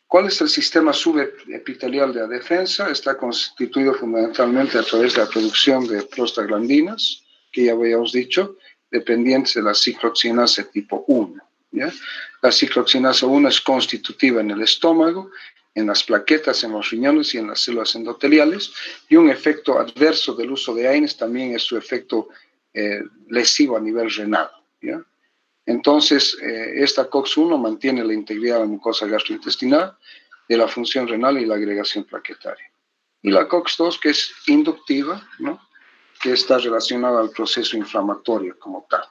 ¿Cuál es el sistema subepitelial de la defensa? Está constituido fundamentalmente a través de la producción de prostaglandinas, que ya habíamos dicho, dependientes de la ciclooxigenasa tipo 1. ¿Ya? La ciclooxigenasa 1 es constitutiva en el estómago, en las plaquetas, en los riñones y en las células endoteliales, y un efecto adverso del uso de AINES también es su efecto lesivo a nivel renal, ¿ya? Entonces, esta COX-1 mantiene la integridad de la mucosa gastrointestinal, de la función renal y la agregación plaquetaria. Y la COX-2, que es inductiva, ¿no? Que está relacionada al proceso inflamatorio como tal.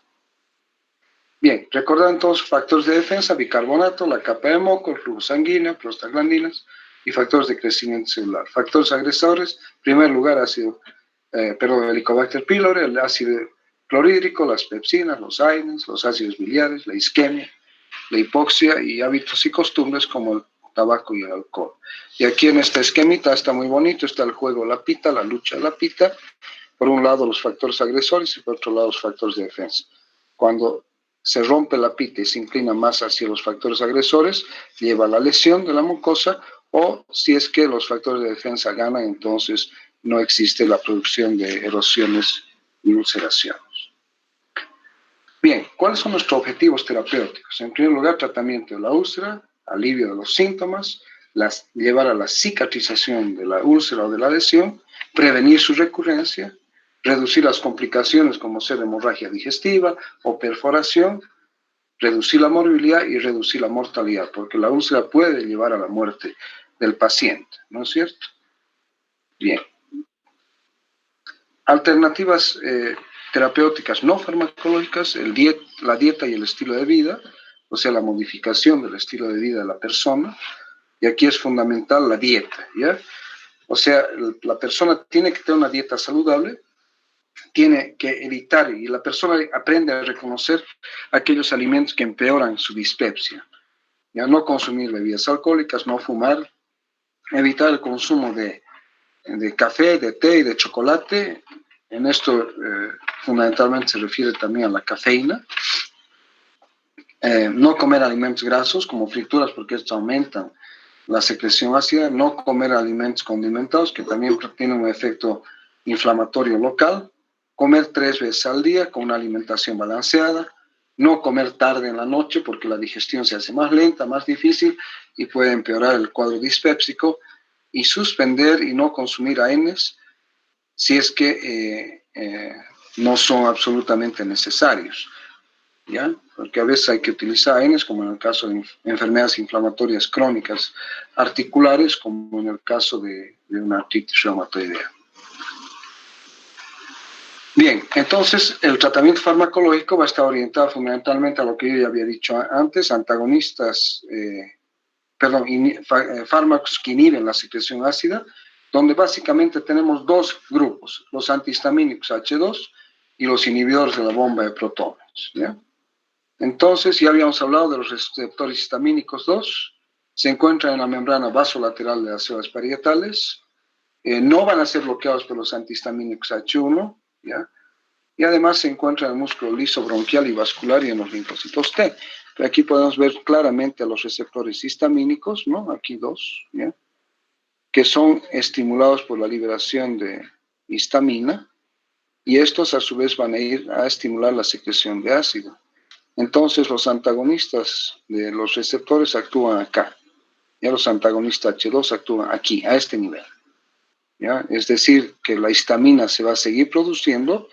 Bien, recordad entonces factores de defensa: bicarbonato, la capa de moco, el flujo sanguíneo, prostaglandinas y factores de crecimiento celular. Factores agresores: en primer lugar, Helicobacter pylori, el ácido clorhídrico, las pepsinas, los AINES, los ácidos biliares, la isquemia, la hipoxia y hábitos y costumbres como el tabaco y el alcohol. Y aquí en esta esquemita está muy bonito, está el juego de la pita, la lucha de la pita. Por un lado los factores agresores y por otro lado los factores de defensa. Cuando se rompe la pita y se inclina más hacia los factores agresores, lleva a la lesión de la mucosa, o si es que los factores de defensa ganan, entonces no existe la producción de erosiones y ulceraciones. Bien, ¿cuáles son nuestros objetivos terapéuticos? En primer lugar, tratamiento de la úlcera, alivio de los síntomas, llevar a la cicatrización de la úlcera o de la lesión, prevenir su recurrencia, reducir las complicaciones como ser hemorragia digestiva o perforación, reducir la morbilidad y reducir la mortalidad, porque la úlcera puede llevar a la muerte del paciente, ¿no es cierto? Bien. Alternativas terapéuticas no farmacológicas: la dieta y el estilo de vida, o sea, la modificación del estilo de vida de la persona, y aquí es fundamental la dieta, ¿ya? O sea, la persona tiene que tener una dieta saludable, tiene que evitar, y la persona aprende a reconocer aquellos alimentos que empeoran su dispepsia. Ya no consumir bebidas alcohólicas, no fumar, evitar el consumo de café, de té y de chocolate. En esto fundamentalmente se refiere también a la cafeína. No comer alimentos grasos como frituras porque estos aumentan la secreción ácida. No comer alimentos condimentados que también tienen un efecto inflamatorio local. Comer 3 veces al día con una alimentación balanceada. No comer tarde en la noche porque la digestión se hace más lenta, más difícil y puede empeorar el cuadro dispépsico. Y suspender y no consumir ANs si es que no son absolutamente necesarios, ¿ya? Porque a veces hay que utilizar ANs, como en el caso de enfermedades inflamatorias crónicas articulares, como en el caso de una artritis reumatoidea. Bien, entonces el tratamiento farmacológico va a estar orientado fundamentalmente a lo que yo ya había dicho antes, antagonistas, fármacos que inhiben la secreción ácida, donde básicamente tenemos dos grupos, los antihistamínicos H2 y los inhibidores de la bomba de protones, ¿ya? Entonces, ya habíamos hablado de los receptores histamínicos 2, se encuentran en la membrana vasolateral de las células parietales, no van a ser bloqueados por los antihistamínicos H1, ¿ya? Y además se encuentra en el músculo liso bronquial y vascular y en los linfocitos T. Pero aquí podemos ver claramente a los receptores histamínicos, ¿no? Aquí dos, ¿ya? Que son estimulados por la liberación de histamina, y estos a su vez van a ir a estimular la secreción de ácido. Entonces los antagonistas de los receptores actúan acá, ya los antagonistas H2 actúan aquí, a este nivel, ¿ya? Es decir, que la histamina se va a seguir produciendo,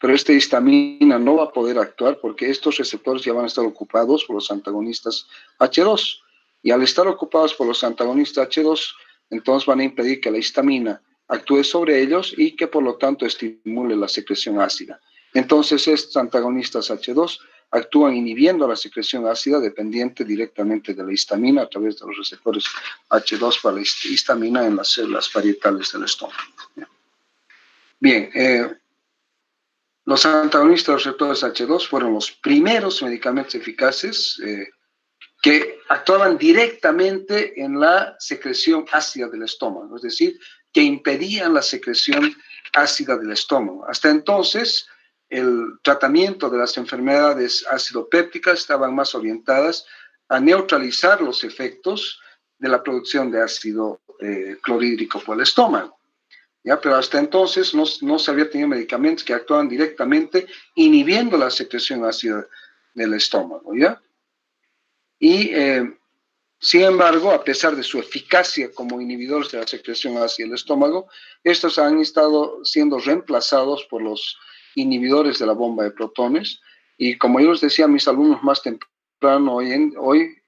pero esta histamina no va a poder actuar porque estos receptores ya van a estar ocupados por los antagonistas H2. Y al estar ocupados por los antagonistas H2, entonces van a impedir que la histamina actúe sobre ellos y que por lo tanto estimule la secreción ácida. Entonces estos antagonistas H2 actúan inhibiendo la secreción ácida dependiente directamente de la histamina a través de los receptores H2 para la histamina en las células parietales del estómago. Bien, los antagonistas de los receptores H2 fueron los primeros medicamentos eficaces que actuaban directamente en la secreción ácida del estómago, es decir, que impedían la secreción ácida del estómago. Hasta entonces, el tratamiento de las enfermedades acidopépticas estaban más orientadas a neutralizar los efectos de la producción de ácido clorhídrico por el estómago. ¿Ya? Pero hasta entonces no se había tenido medicamentos que actuaban directamente inhibiendo la secreción ácida del estómago, ¿ya? Y, sin embargo, a pesar de su eficacia como inhibidores de la secreción ácida del estómago, estos han estado siendo reemplazados por los inhibidores de la bomba de protones. Y como yo les decía a mis alumnos más temprano hoy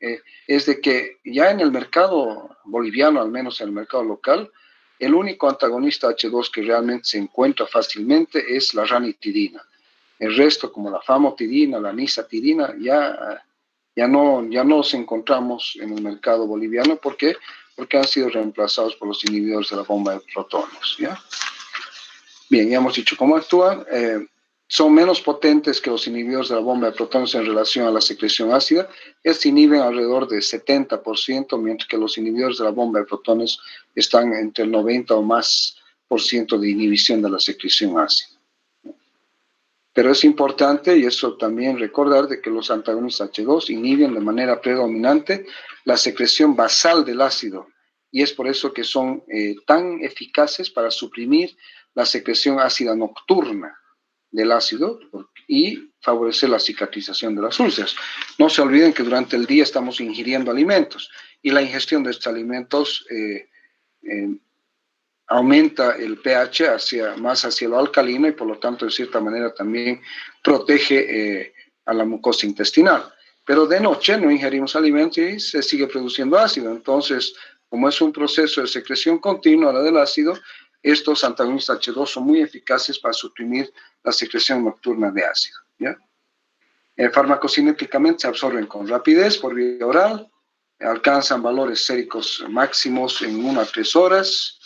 es de que ya en el mercado boliviano, al menos en el mercado local, el único antagonista H2 que realmente se encuentra fácilmente es la ranitidina. El resto, como la famotidina, la nisatidina, ya no los encontramos en el mercado boliviano. ¿Por qué? Porque han sido reemplazados por los inhibidores de la bomba de protones, ¿ya? Bien, ya hemos dicho cómo actúan. Son menos potentes que los inhibidores de la bomba de protones en relación a la secreción ácida. Estos inhiben alrededor del 70%, mientras que los inhibidores de la bomba de protones están entre el 90 o más % de inhibición de la secreción ácida. Pero es importante, y eso también recordar, de que los antagonistas H2 inhiben de manera predominante la secreción basal del ácido, y es por eso que son tan eficaces para suprimir la secreción ácida nocturna del ácido y favorecer la cicatrización de las úlceras. No se olviden que durante el día estamos ingiriendo alimentos, y la ingestión de estos alimentos aumenta el pH más hacia lo alcalino y por lo tanto de cierta manera también protege a la mucosa intestinal. Pero de noche no ingerimos alimentos y se sigue produciendo ácido. Entonces, como es un proceso de secreción continua del ácido, estos antagonistas H2 son muy eficaces para suprimir la secreción nocturna de ácido, ¿ya? Farmacocinéticamente se absorben con rapidez por vía oral, alcanzan valores séricos máximos en 1 a 3 horas,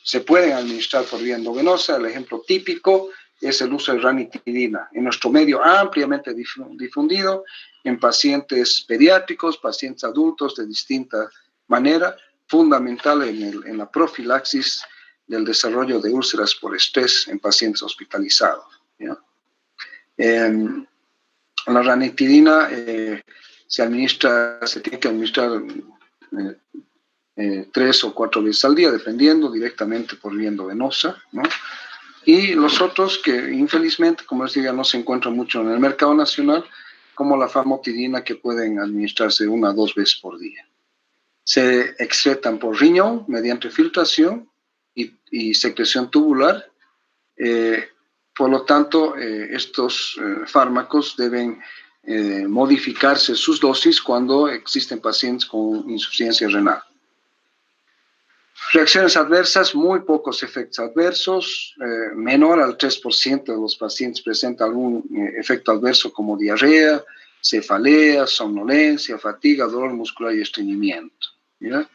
se pueden administrar por vía endovenosa. El ejemplo típico es el uso de ranitidina, en nuestro medio ampliamente difundido en pacientes pediátricos, pacientes adultos de distinta manera, fundamental en la profilaxis del desarrollo de úlceras por estrés en pacientes hospitalizados, ¿ya? La ranitidina se tiene que administrar 3 o 4 veces al día, dependiendo, directamente por vía endovenosa, ¿no? Y los otros que infelizmente, como les digo, no se encuentran mucho en el mercado nacional, como la famotidina, que pueden administrarse 1 a 2 veces por día. Se excretan por riñón mediante filtración y secreción tubular. Por lo tanto, estos fármacos deben modificarse sus dosis cuando existen pacientes con insuficiencia renal. Reacciones adversas, muy pocos efectos adversos, menor al 3% de los pacientes presenta algún efecto adverso como diarrea, cefalea, somnolencia, fatiga, dolor muscular y estreñimiento, ¿ya?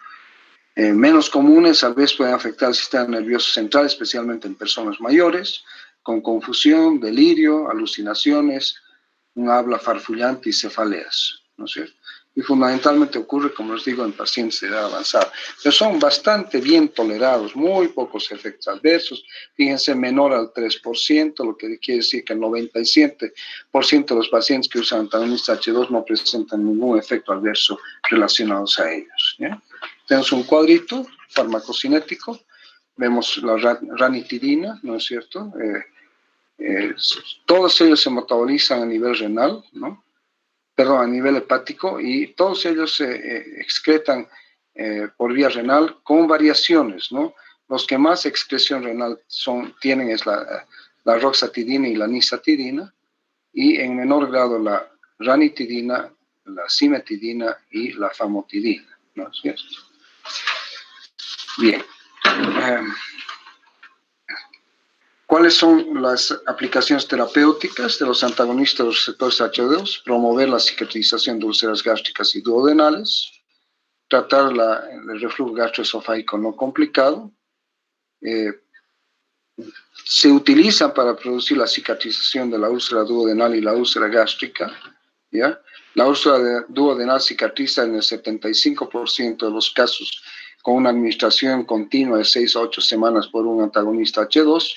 Menos comunes, a veces pueden afectar el sistema nervioso central, especialmente en personas mayores, con confusión, delirio, alucinaciones, un habla farfullante y cefaleas, ¿no es cierto? Y fundamentalmente ocurre, como les digo, en pacientes de edad avanzada. Pero son bastante bien tolerados, muy pocos efectos adversos. Fíjense, menor al 3%, lo que quiere decir que el 97% de los pacientes que usan antagonistas H2 no presentan ningún efecto adverso relacionados a ellos, ¿ya? Tenemos un cuadrito farmacocinético, vemos la ranitidina, ¿no es cierto? Todos ellos se metabolizan a nivel renal, ¿no? Perdón, a nivel hepático, y todos ellos se excretan por vía renal con variaciones, ¿no? Los que más excreción renal tienen es la roxatidina y la nisatidina, y en menor grado la ranitidina, la cimetidina y la famotidina, ¿no es cierto? Bien. ¿Cuáles son las aplicaciones terapéuticas de los antagonistas de los receptores H2? Promover la cicatrización de úlceras gástricas y duodenales, tratar el reflujo gastroesofágico no complicado, se utilizan para producir la cicatrización de la úlcera duodenal y la úlcera gástrica, ¿ya? La úlcera duodenal cicatriza en el 75% de los casos con una administración continua de 6 a 8 semanas por un antagonista H2,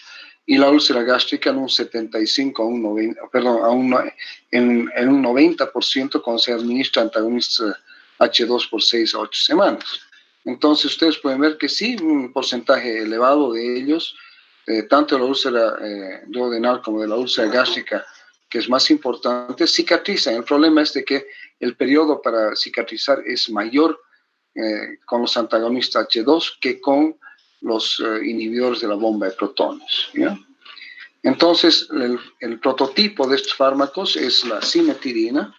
y la úlcera gástrica en un 75 a un 90, perdón, en un 90% cuando se administra antagonista H2 por 6 a 8 semanas. Entonces ustedes pueden ver que sí, un porcentaje elevado de ellos, tanto de la úlcera duodenal como de la úlcera gástrica, que es más importante, cicatrizan. El problema es de que el periodo para cicatrizar es mayor con los antagonistas H2 que con los inhibidores de la bomba de protones, ¿ya? Entonces, el prototipo de estos fármacos es la cimetidina,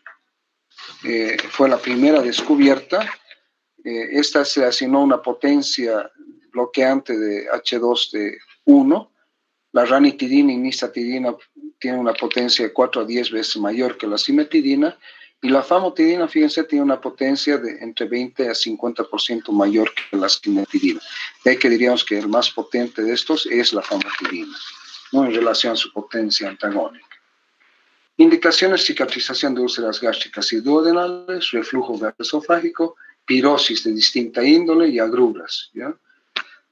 fue la primera descubierta. Esta se asignó una potencia bloqueante de H2 de 1. La ranitidina y nisatidina tienen una potencia de 4 a 10 veces mayor que la cimetidina, y la famotidina, fíjense, tiene una potencia de entre 20 a 50% mayor que la cimetidina. De ahí que diríamos que el más potente de estos es la famotidina, ¿no?, en relación a su potencia antagónica. Indicaciones: cicatrización de úlceras gástricas y duodenales, reflujo gastroesofágico, pirosis de distinta índole y agruras, ¿ya?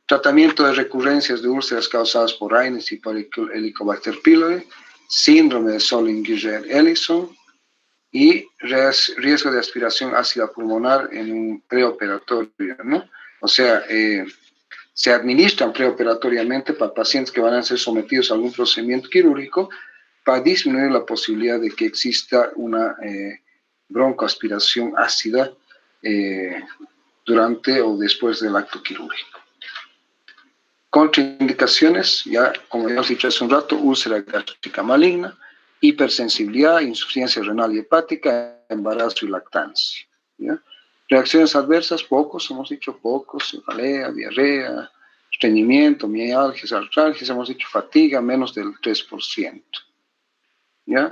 Tratamiento de recurrencias de úlceras causadas por AINES y por Helicobacter pylori, síndrome de Zollinger-Ellison y riesgo de aspiración ácida pulmonar en un preoperatorio, ¿no? O sea, se administran preoperatoriamente para pacientes que van a ser sometidos a algún procedimiento quirúrgico para disminuir la posibilidad de que exista una broncoaspiración ácida durante o después del acto quirúrgico. Contraindicaciones, ya como ya hemos dicho hace un rato: úlcera gástrica maligna, hipersensibilidad, insuficiencia renal y hepática, embarazo y lactancia, ¿ya? Reacciones adversas, pocos, hemos dicho pocos: cefalea, diarrea, estreñimiento, mialgias, artralgias, hemos dicho fatiga, menos del 3%, ¿ya?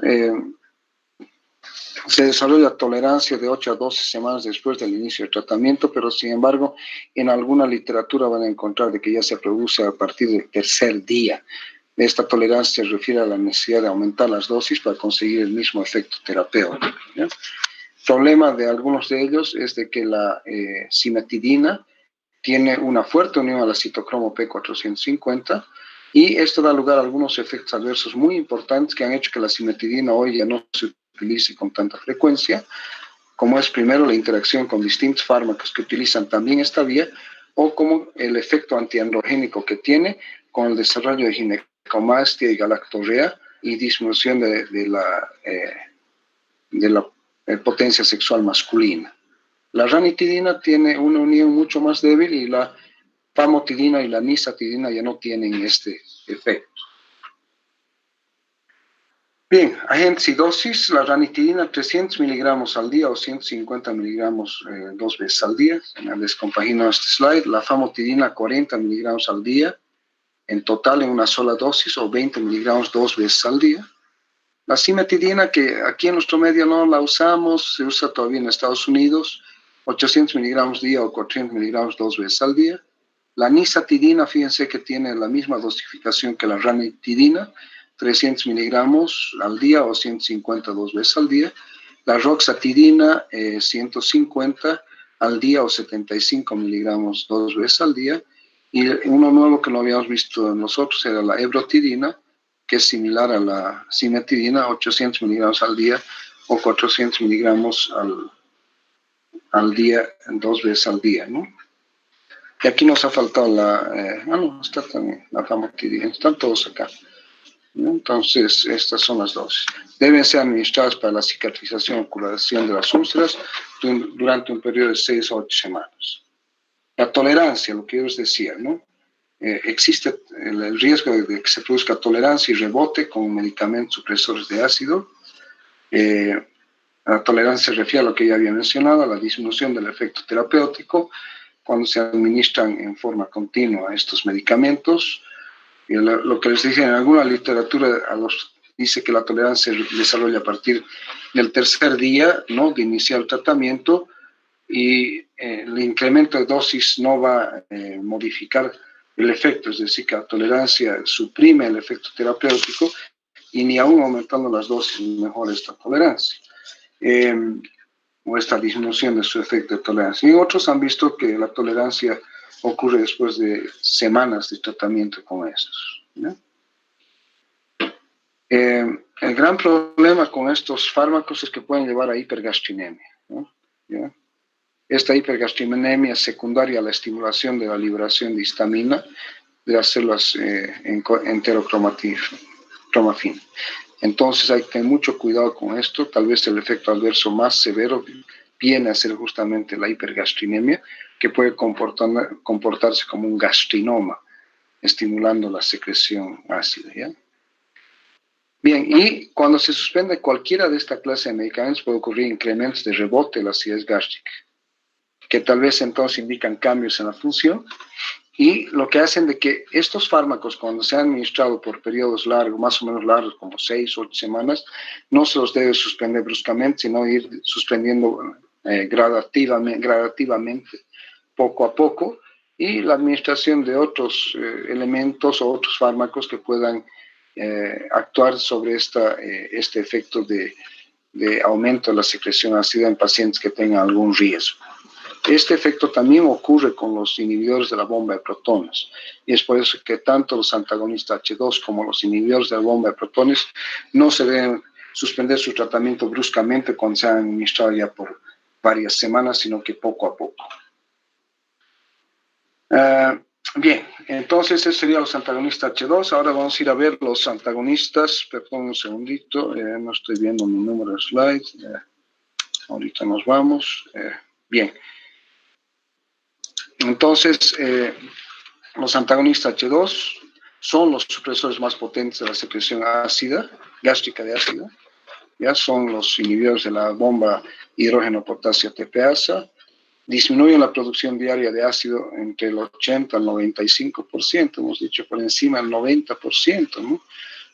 Se desarrolla tolerancia de 8 a 12 semanas después del inicio del tratamiento, pero sin embargo, en alguna literatura van a encontrar de que ya se produce a partir del tercer día. Esta tolerancia se refiere a la necesidad de aumentar las dosis para conseguir el mismo efecto terapéutico, ¿ya? El problema de algunos de ellos es de que la cimetidina tiene una fuerte unión a la citocromo P450 y esto da lugar a algunos efectos adversos muy importantes que han hecho que la cimetidina hoy ya no se utilice con tanta frecuencia, como es primero la interacción con distintos fármacos que utilizan también esta vía, o como el efecto antiandrogénico que tiene con el desarrollo de ginecomastia y galactorrea y disminución de la potencia sexual masculina. La ranitidina tiene una unión mucho más débil y la famotidina y la nisatidina ya no tienen este efecto. Bien, agentes y dosis, la ranitidina 300 miligramos al día o 150 miligramos 2 veces al día. Les compagino este slide. La famotidina 40 miligramos al día, en total en una sola dosis o 20 miligramos 2 veces al día. La cimetidina, que aquí en nuestro medio no la usamos, se usa todavía en Estados Unidos, 800 miligramos día o 400 miligramos 2 veces al día. La nisatidina, fíjense que tiene la misma dosificación que la ranitidina, 300 miligramos al día o 150 2 veces al día. La roxatidina, 150 al día o 75 miligramos 2 veces al día. Y uno nuevo que no habíamos visto nosotros era la ebrotidina, que es similar a la cimetidina, 800 miligramos al día o 400 miligramos al día, 2 veces al día, ¿no? Y aquí nos ha faltado no, está también la famotidina, están todos acá, ¿no? Entonces, estas son las dosis. Deben ser administradas para la cicatrización o curación de las úlceras durante un periodo de 6 a 8 semanas. La tolerancia, lo que yo les decía, ¿no? Existe el riesgo de que se produzca tolerancia y rebote con medicamentos supresores de ácido. La tolerancia se refiere a lo que ya había mencionado, a la disminución del efecto terapéutico cuando se administran en forma continua estos medicamentos. Y lo que les dije, en alguna literatura dice que la tolerancia se desarrolla a partir del tercer día, ¿no?, de iniciar el tratamiento, y el incremento de dosis no va a modificar el efecto, es decir, que la tolerancia suprime el efecto terapéutico y ni aún aumentando las dosis mejora esta tolerancia o esta disminución de su efecto de tolerancia. Y otros han visto que la tolerancia ocurre después de semanas de tratamiento con estos, ¿no? El gran problema con estos fármacos es que pueden llevar a hipergastrinemia, ¿no? ¿Ya? Esta hipergastrinemia es secundaria a la estimulación de la liberación de histamina de las células enterocromafina. Entonces hay que tener mucho cuidado con esto. Tal vez el efecto adverso más severo viene a ser justamente la hipergastrinemia, que puede comportarse como un gastrinoma, estimulando la secreción ácida, ¿ya? Bien, y cuando se suspende cualquiera de esta clase de medicamentos puede ocurrir incrementos de rebote de la acidez gástrica, que tal vez entonces indican cambios en la función, y lo que hacen de que estos fármacos, cuando se han administrado por periodos largos, más o menos largos, como 6 o 8 semanas, no se los debe suspender bruscamente, sino ir suspendiendo gradativamente, poco a poco, y la administración de otros elementos o otros fármacos que puedan actuar sobre este efecto de aumento de la secreción ácida en pacientes que tengan algún riesgo. Este efecto también ocurre con los inhibidores de la bomba de protones, y es por eso que tanto los antagonistas H2 como los inhibidores de la bomba de protones no se deben suspender su tratamiento bruscamente cuando se han administrado ya por varias semanas, sino que poco a poco. Bien, entonces esos serían los antagonistas H2. Ahora vamos a ir a ver los antagonistas. Perdón un segundito, no estoy viendo mi número de slide. Ahorita nos vamos. Bien. Entonces, los antagonistas H2 son los supresores más potentes de la secreción ácida, gástrica de ácido. Ya son los inhibidores de la bomba hidrógeno-potasio TPasa. Disminuyen la producción diaria de ácido entre el 80 al 95%, hemos dicho por encima del 90%, ¿no?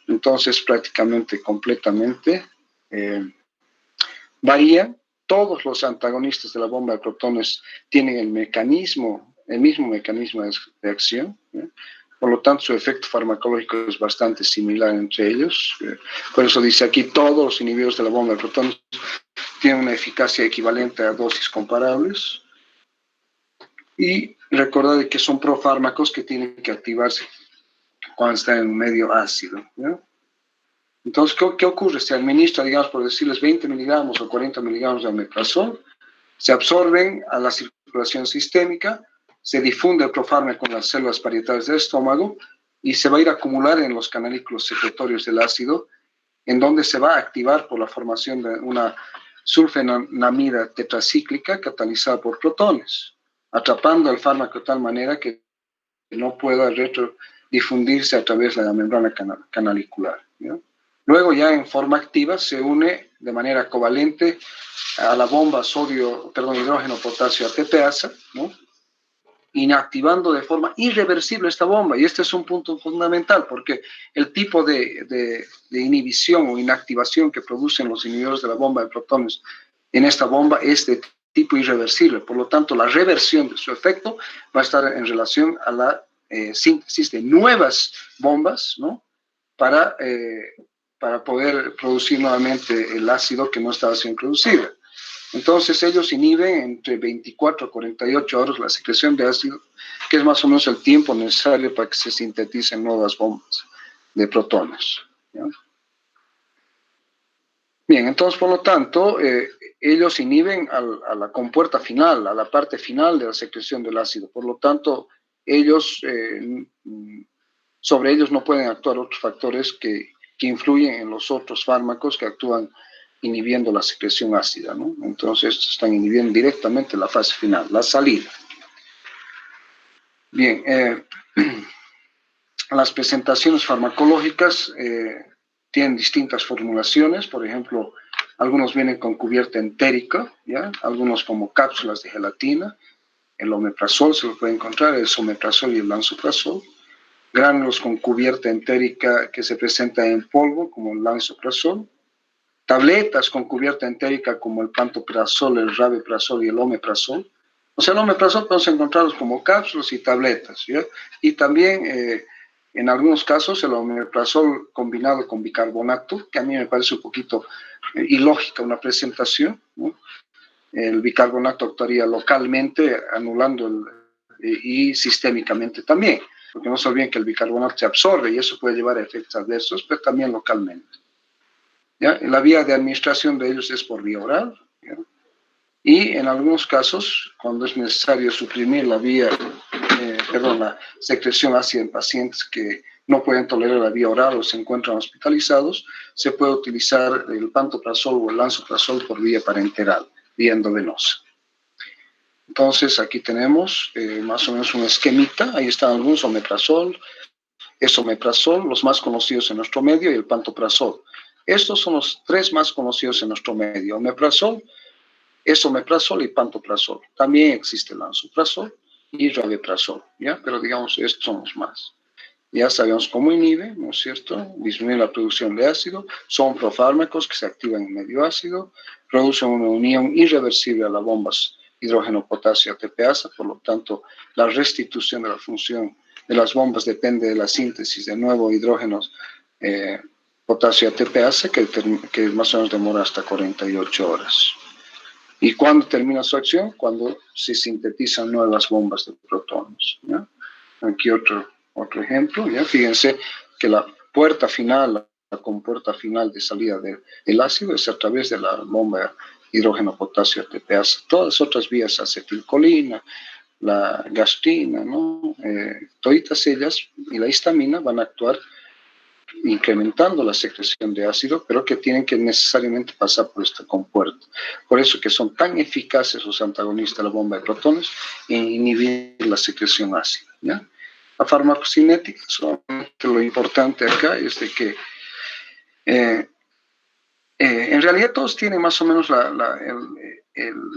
Entonces, prácticamente completamente varían. Todos los antagonistas de la bomba de protones tienen el mismo mecanismo de acción, ¿eh? Por lo tanto, su efecto farmacológico es bastante similar entre ellos. Por eso dice aquí, todos los inhibidores de la bomba de protones tienen una eficacia equivalente a dosis comparables. Y recordad que son profármacos que tienen que activarse cuando están en un medio ácido, ¿no? Entonces, ¿qué ocurre? Se administra, digamos, por decirles 20 miligramos o 40 miligramos de omeprazol, se absorben a la circulación sistémica, se difunde el profármaco en las células parietales del estómago y se va a ir a acumular en los canalículos secretorios del ácido, en donde se va a activar por la formación de una sulfenamida tetracíclica catalizada por protones, atrapando el fármaco de tal manera que no pueda retrodifundirse a través de la membrana canalicular, ¿no? Luego ya en forma activa se une de manera covalente a la bomba hidrógeno potasio ATPasa, ¿no? Inactivando de forma irreversible esta bomba. Y este es un punto fundamental porque el tipo de inhibición o inactivación que producen los inhibidores de la bomba de protones en esta bomba es de tipo irreversible. Por lo tanto, la reversión de su efecto va a estar en relación a la síntesis de nuevas bombas, ¿no? Para poder producir nuevamente el ácido que no estaba siendo producido. Entonces ellos inhiben entre 24 a 48 horas la secreción de ácido, que es más o menos el tiempo necesario para que se sinteticen nuevas bombas de protones, ¿ya? Bien, entonces por lo tanto, ellos inhiben a la compuerta final, a la parte final de la secreción del ácido. Por lo tanto, sobre ellos no pueden actuar otros factores que influyen en los otros fármacos que actúan inhibiendo la secreción ácida, ¿no? Entonces están inhibiendo directamente la fase final, la salida. Bien, las presentaciones farmacológicas tienen distintas formulaciones. Por ejemplo, algunos vienen con cubierta entérica, ¿ya? Algunos como cápsulas de gelatina. El omeprazol se lo puede encontrar, el esomeprazol y el lansoprazol. Gránulos con cubierta entérica que se presentan en polvo, como el lansoprazol. Tabletas con cubierta entérica como el pantoprazol, el rabeprazol y el omeprazol. O sea, el omeprazol podemos encontrarlos como cápsulas y tabletas, ¿ya? Y también, en algunos casos, el omeprazol combinado con bicarbonato, que a mí me parece un poquito ilógica una presentación, ¿no? El bicarbonato actuaría localmente, y sistémicamente también, porque no se olviden que el bicarbonato se absorbe y eso puede llevar a efectos adversos, pero también localmente. ¿Ya? La vía de administración de ellos es por vía oral, ¿ya? Y en algunos casos, cuando es necesario suprimir la secreción ácida en pacientes que no pueden tolerar la vía oral o se encuentran hospitalizados, se puede utilizar el pantoprazol o el lansoprazol por vía parenteral, vía endovenosa. Entonces, aquí tenemos más o menos un esquemita. Ahí están algunos: omeprazol, esomeprazol, los más conocidos en nuestro medio, y el pantoprazol. Estos son los tres más conocidos en nuestro medio: omeprazol, esomeprazol y pantoprazol. También existe el lansoprazol y rabeprazol, ¿ya? Pero digamos, estos son los más. Ya sabemos cómo inhibe, ¿no es cierto? Disminuye la producción de ácido, son profármacos que se activan en medio ácido, producen una unión irreversible a las bombas hidrógeno-potasio ATPasa, por lo tanto, la restitución de la función de las bombas depende de la síntesis de nuevo hidrógeno potasio ATPasa, que más o menos demora hasta 48 horas. ¿Y cuándo termina su acción? Cuando se sintetizan nuevas bombas de protones, ¿ya? Aquí otro ejemplo, ¿ya? Fíjense que la puerta final, la compuerta final de salida del ácido es a través de la bomba hidrógeno-potasio ATPasa. Todas las otras vías, acetilcolina, la gastrina, ¿no? Todas ellas y la histamina van a actuar incrementando la secreción de ácido, pero que tienen que necesariamente pasar por esta compuerta. Por eso que son tan eficaces los antagonistas de la bomba de protones en inhibir la secreción ácida, ¿ya? La farmacocinética, solamente lo importante acá es de que en realidad todos tienen más o menos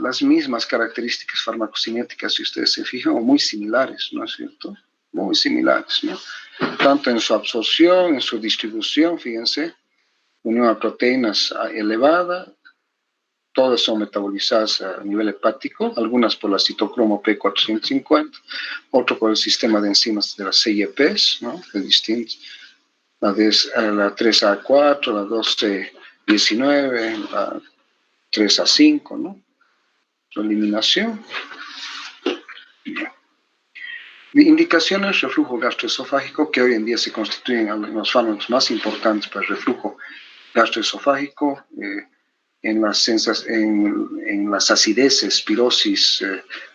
las mismas características farmacocinéticas, si ustedes se fijan, o muy similares, ¿no es cierto? Muy similares, ¿no? Tanto en su absorción, en su distribución, fíjense, unión a proteínas elevada, todas son metabolizadas a nivel hepático, algunas por la citocromo P450, otro por el sistema de enzimas de las CYPs, ¿no? De distintos, la 3A4, la 1219, la 3A5, ¿no? Su eliminación. Bien. Indicaciones, reflujo gastroesofágico, que hoy en día se constituyen en los fármacos más importantes para el reflujo gastroesofágico, en las acideces, pirosis,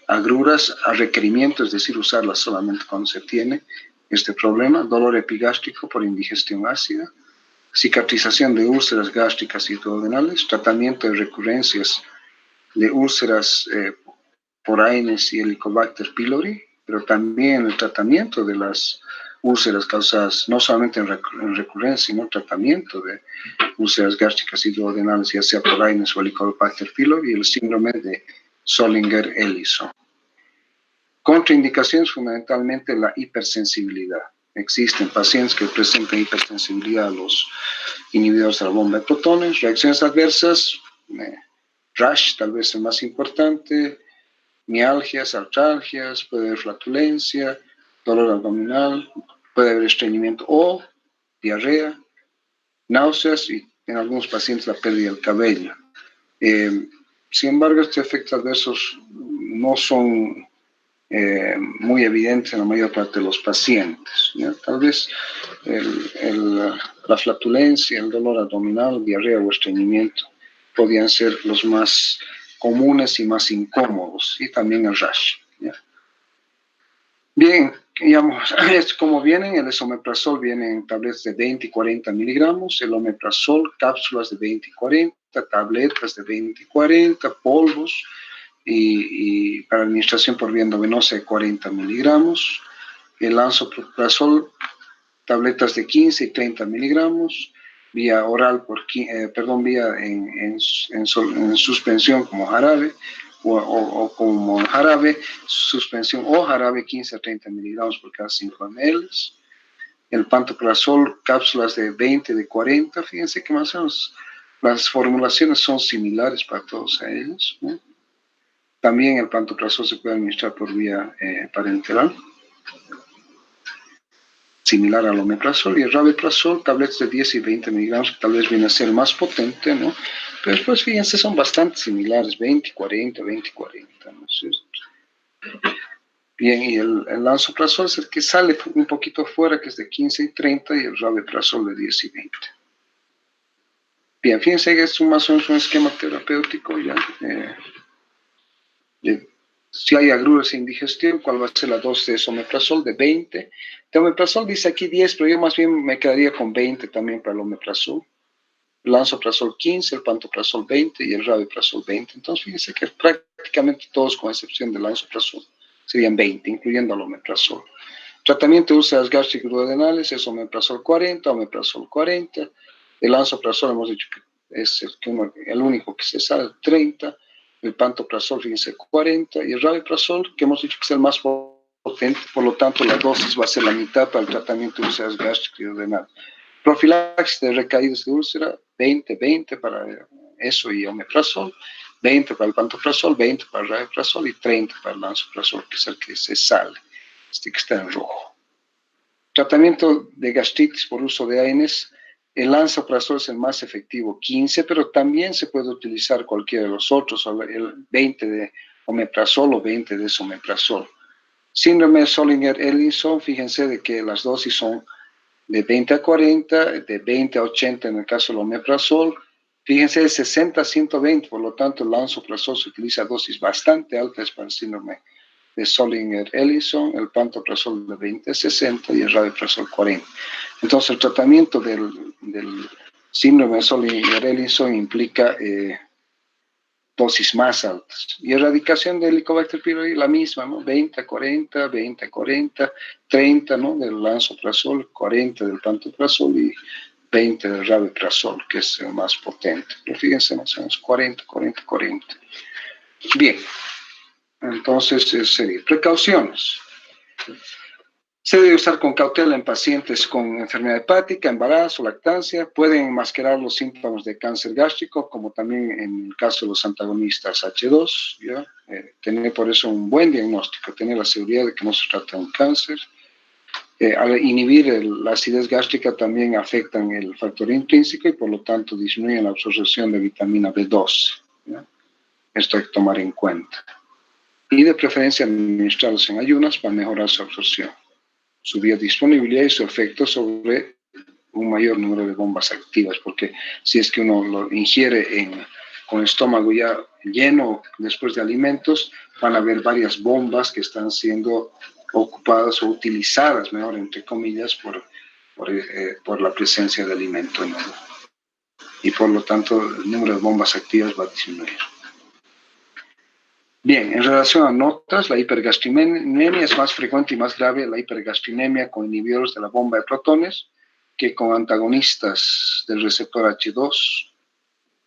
agruras, a requerimiento, es decir, usarlas solamente cuando se tiene este problema, dolor epigástrico por indigestión ácida, cicatrización de úlceras gástricas y duodenales, tratamiento de recurrencias de úlceras por Aedes y Helicobacter pylori, pero también el tratamiento de las úlceras causadas no solamente en recurrencia, sino tratamiento de úlceras gástricas y duodenales, ya sea por Aedes o Helicobacter pylori, y el síndrome de Zollinger-Ellison. Contraindicaciones, fundamentalmente la hipersensibilidad. Existen pacientes que presentan hipersensibilidad a los inhibidores de la bomba de protones, reacciones adversas, rash tal vez el más importante, mialgias, artralgias, puede haber flatulencia, dolor abdominal, puede haber estreñimiento o diarrea, náuseas y en algunos pacientes la pérdida del cabello. Sin embargo, estos efectos adversos no son muy evidentes en la mayor parte de los pacientes, ¿ya? Tal vez la flatulencia, el dolor abdominal, diarrea o estreñimiento podrían ser los más comunes y más incómodos, y también el rash, ¿ya? Bien, digamos, como vienen, el esomeprazol viene en tabletas de 20 y 40 miligramos, el omeprazol, cápsulas de 20 y 40, tabletas de 20 y 40, polvos, y para administración por vía endovenosa de 40 miligramos, el lansoprazol, tabletas de 15 y 30 miligramos, vía oral, vía en suspensión como jarabe, o como jarabe, suspensión o jarabe 15 a 30 miligramos por cada 5 ml. El pantoprazol, cápsulas de 20, de 40, fíjense que más o menos las formulaciones son similares para todos ellos, ¿no? También el pantoprazol se puede administrar por vía parenteral, similar al omeprazol, y el rabeprazol, tabletas de 10 y 20 miligramos, que tal vez viene a ser más potente, ¿no? Pero después, fíjense, son bastante similares, 20 y 40, 20 y 40, ¿no es cierto? Bien, y el lansoprazol es el que sale un poquito fuera, que es de 15 y 30, y el rabeprazol de 10 y 20. Bien, fíjense que es más o menos un esquema terapéutico ya. Si hay agruras e indigestión, ¿cuál va a ser la dosis de esomeprazol? De 20. De omeprazol dice aquí 10, pero yo más bien me quedaría con 20 también para el omeprazol. El lansoprazol 15, el pantoprazol 20 y el rabeprazol 20. Entonces, fíjense que prácticamente todos, con excepción del lansoprazol, serían 20, incluyendo el omeprazol. Tratamiento de úlceras gástricas duodenales es omeprazol 40, omeprazol 40. El lansoprazol hemos dicho que es el único que se sale, 30. El pantoprazol, fíjense, 40, y el rabeprazol, que hemos dicho que es el más potente, por lo tanto la dosis va a ser la mitad para el tratamiento de úlceras gástricas y duodenales. Profilaxis de recaídas de úlcera, 20 para eso y omeprazol, 20 para el pantoprazol, 20 para el rabeprazol y 30 para el lansoprazol, que es el que se sale, este que está en rojo. Tratamiento de gastritis por uso de ANS. El lansoprazol es el más efectivo, 15, pero también se puede utilizar cualquiera de los otros, el 20 de omeprazol o 20 de esomeprazol. Síndrome de Zollinger-Ellison, fíjense de que las dosis son de 20 a 40, de 20 a 80 en el caso del omeprazol. Fíjense, de 60 a 120, por lo tanto el lansoprazol se utiliza a dosis bastante altas para el síndrome de Zollinger-Ellison, el pantoprazol de 20 a 60 y el rabeprazol 40. Entonces el tratamiento del síndrome de Zollinger-Ellison implica dosis más altas. Y erradicación del Helicobacter pylori, la misma, ¿no? 20 a 40, 20 a 40, 30, ¿no? Del lansoprazol, 40 del pantoprazol y 20 del rabeprazol, que es el más potente. Pero fíjense, más o menos 40, 40, 40. Bien. Entonces, sería precauciones. Se debe usar con cautela en pacientes con enfermedad hepática, embarazo, lactancia. Pueden enmascarar los síntomas de cáncer gástrico, como también en el caso de los antagonistas H2. ¿Ya? Tener por eso un buen diagnóstico, tener la seguridad de que no se trata de un cáncer. Al inhibir la acidez gástrica también afectan el factor intrínseco y por lo tanto disminuyen la absorción de vitamina B12. ¿Ya? Esto hay que tomar en cuenta. Y de preferencia administrarlos en ayunas para mejorar su absorción, su biodisponibilidad y su efecto sobre un mayor número de bombas activas, porque si es que uno lo ingiere con el estómago ya lleno después de alimentos, van a haber varias bombas que están siendo ocupadas o utilizadas, mejor entre comillas, por la presencia de alimento en uno. Y por lo tanto el número de bombas activas va a disminuir. Bien, en relación a notas, la hipergastrinemia es más frecuente y más grave la hipergastrinemia con inhibidores de la bomba de protones que con antagonistas del receptor H2,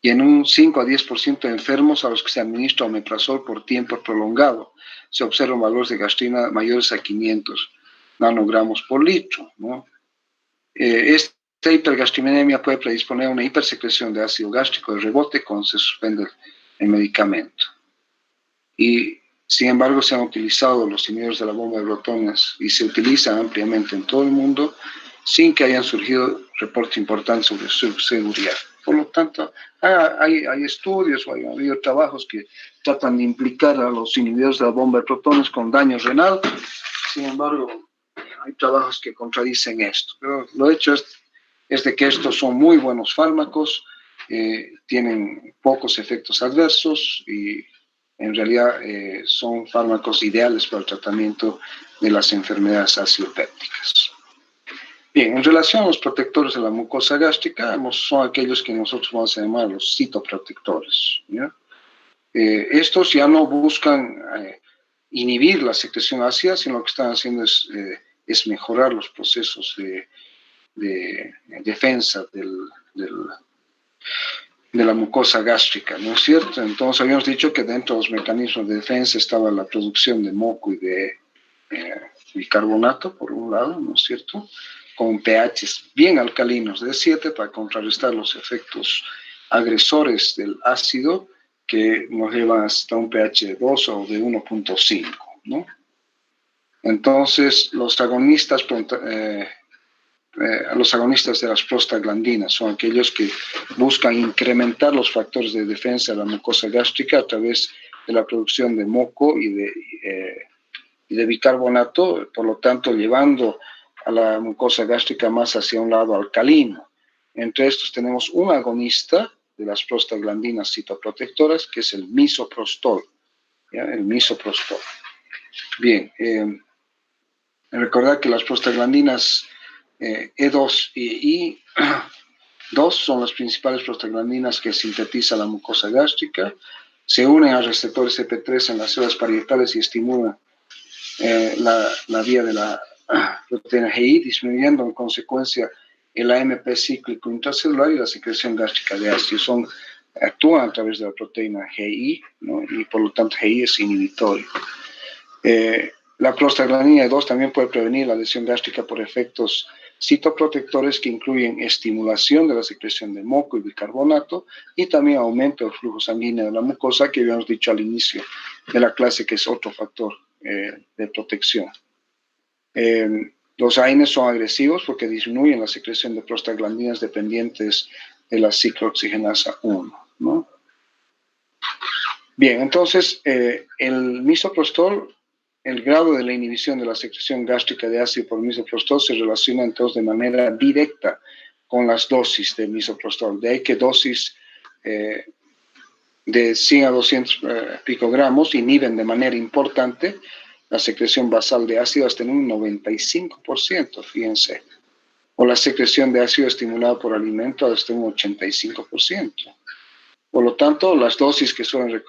y en un 5 a 10% de enfermos a los que se administra omeprazol por tiempo prolongado se observan valores de gastrina mayores a 500 nanogramos por litro, ¿no? Esta hipergastrinemia puede predisponer a una hipersecreción de ácido gástrico de rebote cuando se suspende el medicamento. Y sin embargo se han utilizado los inhibidores de la bomba de protones y se utilizan ampliamente en todo el mundo sin que hayan surgido reportes importantes sobre su seguridad. Por lo tanto, hay estudios o hay habido trabajos que tratan de implicar a los inhibidores de la bomba de protones con daño renal. Sin embargo, hay trabajos que contradicen esto. Pero lo hecho es de que estos son muy buenos fármacos, tienen pocos efectos adversos y en realidad son fármacos ideales para el tratamiento de las enfermedades acidopépticas. Bien, en relación a los protectores de la mucosa gástrica, son aquellos que nosotros vamos a llamar los citoprotectores, ¿ya? Estos ya no buscan inhibir la secreción ácida, sino lo que están haciendo es mejorar los procesos de defensa de la mucosa gástrica, ¿no es cierto? Entonces habíamos dicho que dentro de los mecanismos de defensa estaba la producción de moco y de bicarbonato, por un lado, ¿no es cierto?, con pHs bien alcalinos de 7 para contrarrestar los efectos agresores del ácido que nos llevan hasta un pH de 2 o de 1.5, ¿no? Entonces, los agonistas de las prostaglandinas son aquellos que buscan incrementar los factores de defensa de la mucosa gástrica a través de la producción de moco y de bicarbonato, por lo tanto llevando a la mucosa gástrica más hacia un lado alcalino. Entre estos tenemos un agonista de las prostaglandinas citoprotectoras, que es el misoprostol, ¿ya? El misoprostol. Bien, recordad que las prostaglandinas E2 y I2 son las principales prostaglandinas que sintetiza la mucosa gástrica, se unen a receptores CP3 en las células parietales y estimulan la vía de la proteína GI, disminuyendo en consecuencia el AMP cíclico intracelular y la secreción gástrica de ácido. Actúan a través de la proteína GI, ¿no? Y por lo tanto GI es inhibitorio. La prostaglandina E2 también puede prevenir la lesión gástrica por efectos citoprotectores que incluyen estimulación de la secreción de moco y bicarbonato y también aumento del flujo sanguíneo de la mucosa, que habíamos dicho al inicio de la clase que es otro factor de protección. Los AINES son agresivos porque disminuyen la secreción de prostaglandinas dependientes de la ciclooxigenasa 1, ¿no? Bien, entonces el misoprostol, el grado de la inhibición de la secreción gástrica de ácido por misoprostol se relaciona entonces de manera directa con las dosis de misoprostol. De ahí que dosis de 100 a 200 picogramos inhiben de manera importante la secreción basal de ácido hasta en un 95%, fíjense, o la secreción de ácido estimulado por alimento hasta un 85%. Por lo tanto, las dosis que suelen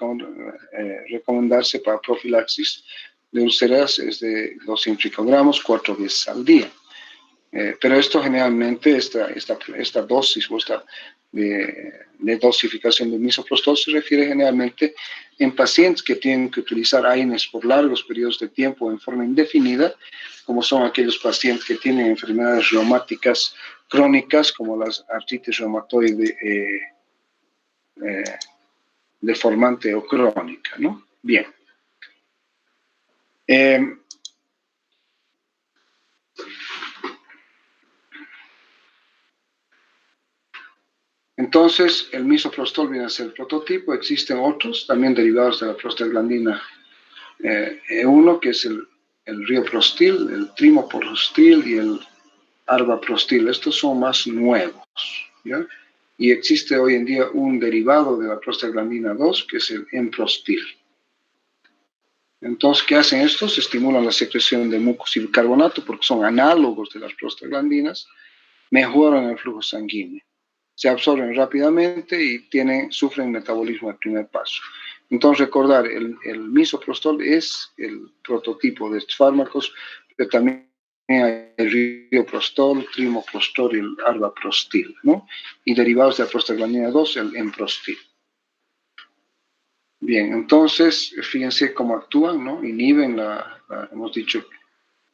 recomendarse para profilaxis de úlceras es de 200 picogramos 4 veces al día. Pero esto generalmente, esta dosis o esta de dosificación de misoprostol se refiere generalmente en pacientes que tienen que utilizar AINES por largos periodos de tiempo en forma indefinida, como son aquellos pacientes que tienen enfermedades reumáticas crónicas, como las artritis reumatoide deformante o crónica, ¿no? Bien. Entonces, el misoprostol viene a ser el prototipo. Existen otros, también derivados de la prostaglandina E1, que es el rioprostil, el trimoprostil y el arbaprostil. Estos son más nuevos, ¿ya? Y existe hoy en día un derivado de la prostaglandina 2, que es el emprostil. Entonces, ¿qué hacen estos? Estimulan la secreción de mucosilbicarbonato porque son análogos de las prostaglandinas, mejoran el flujo sanguíneo, se absorben rápidamente y sufren metabolismo de primer paso. Entonces, recordar, el misoprostol es el prototipo de estos fármacos, pero también hay el rioprostol, trimoprostol y el arbaprostil, ¿no? Y derivados de la prostaglandina 2, el emprostil. Bien, entonces, fíjense cómo actúan, ¿no? Inhiben hemos dicho,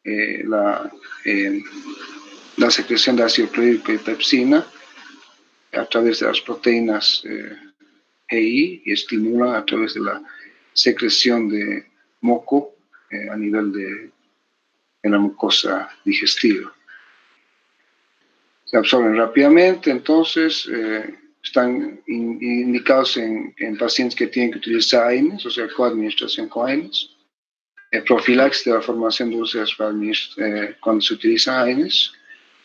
la secreción de ácido clorhídrico y pepsina a través de las proteínas EI y estimulan a través de la secreción de moco a nivel de la mucosa digestiva. Se absorben rápidamente, entonces están indicados en pacientes que tienen que utilizar AINES, o sea, coadministración con AINES. Profilaxis de la formación de úlceras cuando se utiliza AINES.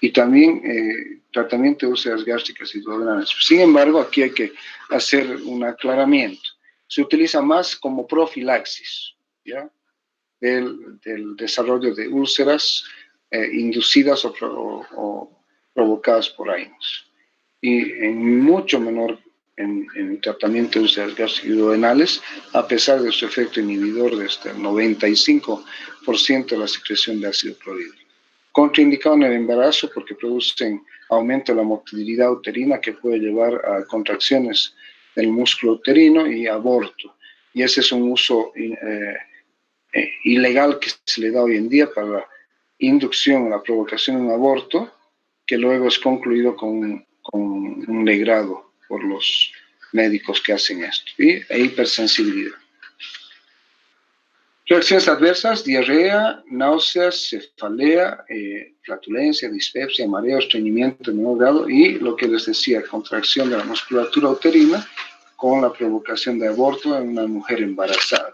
Y también tratamiento de úlceras gástricas y duodenales. Sin embargo, aquí hay que hacer un aclaramiento. Se utiliza más como profilaxis, ¿ya? Del desarrollo de úlceras inducidas o provocadas por AINES. Y en mucho menor en el tratamiento de úlceras gástricas y duodenales, a pesar de su efecto inhibidor de hasta el 95% de la secreción de ácido clorhídrico. Contraindicado en el embarazo porque producen aumento de la motilidad uterina que puede llevar a contracciones del músculo uterino y aborto. Y ese es un uso ilegal que se le da hoy en día para la inducción o la provocación de un aborto, que luego es concluido con un legrado por los médicos que hacen esto. E hipersensibilidad. Reacciones adversas: diarrea, náuseas, cefalea, flatulencia, dispepsia, mareo, estreñimiento de menor grado y lo que les decía, contracción de la musculatura uterina con la provocación de aborto en una mujer embarazada.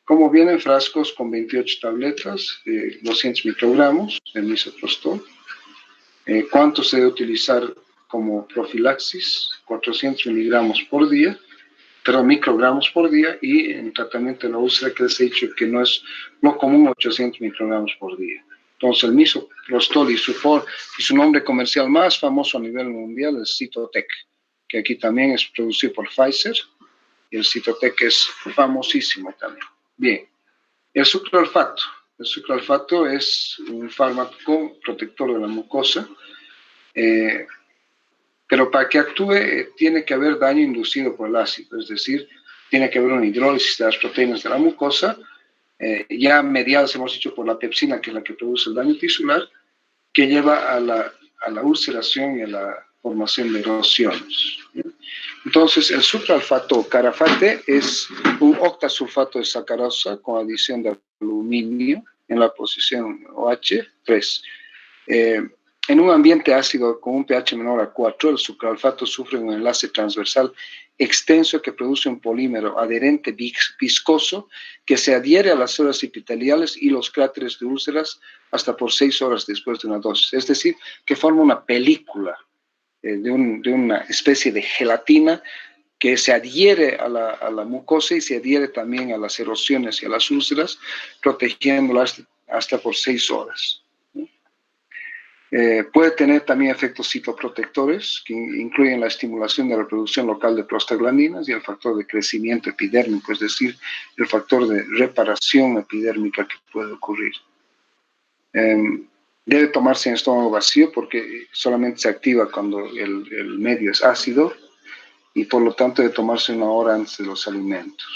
Como vienen frascos con 28 tabletas, 200 microgramos de misoprostol. ¿Cuánto se debe utilizar como profilaxis? 400 miligramos por día. Microgramos por día, y en tratamiento de la úlcera que les he dicho que no es lo común, 800 microgramos por día. Entonces el misoprostol y su nombre comercial más famoso a nivel mundial es Cytotec, que aquí también es producido por Pfizer, y el Cytotec es famosísimo también. Bien, el sucralfato. El sucralfato es un fármaco protector de la mucosa, pero para que actúe tiene que haber daño inducido por el ácido, es decir, tiene que haber una hidrólisis de las proteínas de la mucosa, ya mediadas, hemos dicho, por la pepsina, que es la que produce el daño tisular, que lleva a la ulceración y a la formación de erosiones. Entonces, el sucralfato o carafate es un octasulfato de sacarosa con adición de aluminio en la posición OH3. En un ambiente ácido con un pH menor a 4, el sucralfato sufre un enlace transversal extenso que produce un polímero adherente viscoso que se adhiere a las células epiteliales y los cráteres de úlceras hasta por 6 horas después de una dosis. Es decir, que forma una película de una especie de gelatina que se adhiere a la mucosa y se adhiere también a las erosiones y a las úlceras, protegiéndolas hasta por 6 horas. Puede tener también efectos citoprotectores que incluyen la estimulación de la producción local de prostaglandinas y el factor de crecimiento epidérmico, es decir, el factor de reparación epidérmica que puede ocurrir. Debe tomarse en estómago vacío porque solamente se activa cuando el medio es ácido y por lo tanto debe tomarse 1 hora antes de los alimentos.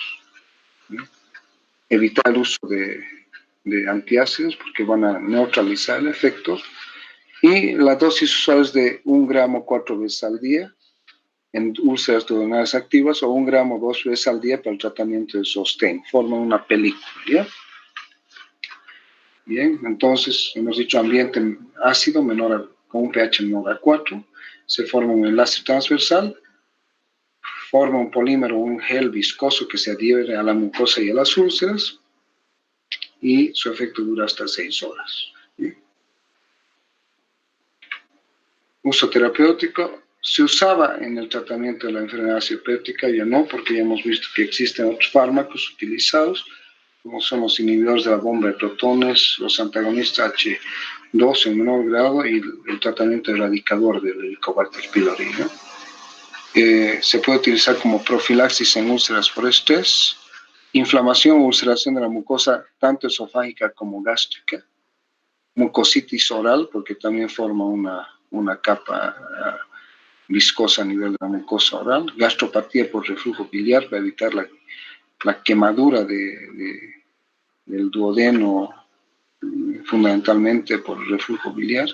¿No? Evitar el uso de antiácidos porque van a neutralizar el efecto. Y la dosis usual es de 1 gramo 4 veces al día en úlceras duodenales activas o 1 gramo 2 veces al día para el tratamiento de sostén. Forman una película, ¿ya? Bien, entonces hemos dicho ambiente ácido con un pH menor a 4, se forma un enlace transversal, forma un polímero, un gel viscoso que se adhiere a la mucosa y a las úlceras y su efecto dura hasta 6 horas. ¿Bien? Uso terapéutico. Se usaba en el tratamiento de la enfermedad ácido-péptica, ya no, porque ya hemos visto que existen otros fármacos utilizados, como son los inhibidores de la bomba de protones, los antagonistas H2 en menor grado y el tratamiento erradicador del Helicobacter pylori, ¿no? Se puede utilizar como profilaxis en úlceras por estrés, inflamación o ulceración de la mucosa tanto esofágica como gástrica, mucositis oral, porque también forma una capa viscosa a nivel de la mucosa oral, gastropatía por reflujo biliar para evitar la quemadura del duodeno, fundamentalmente por reflujo biliar,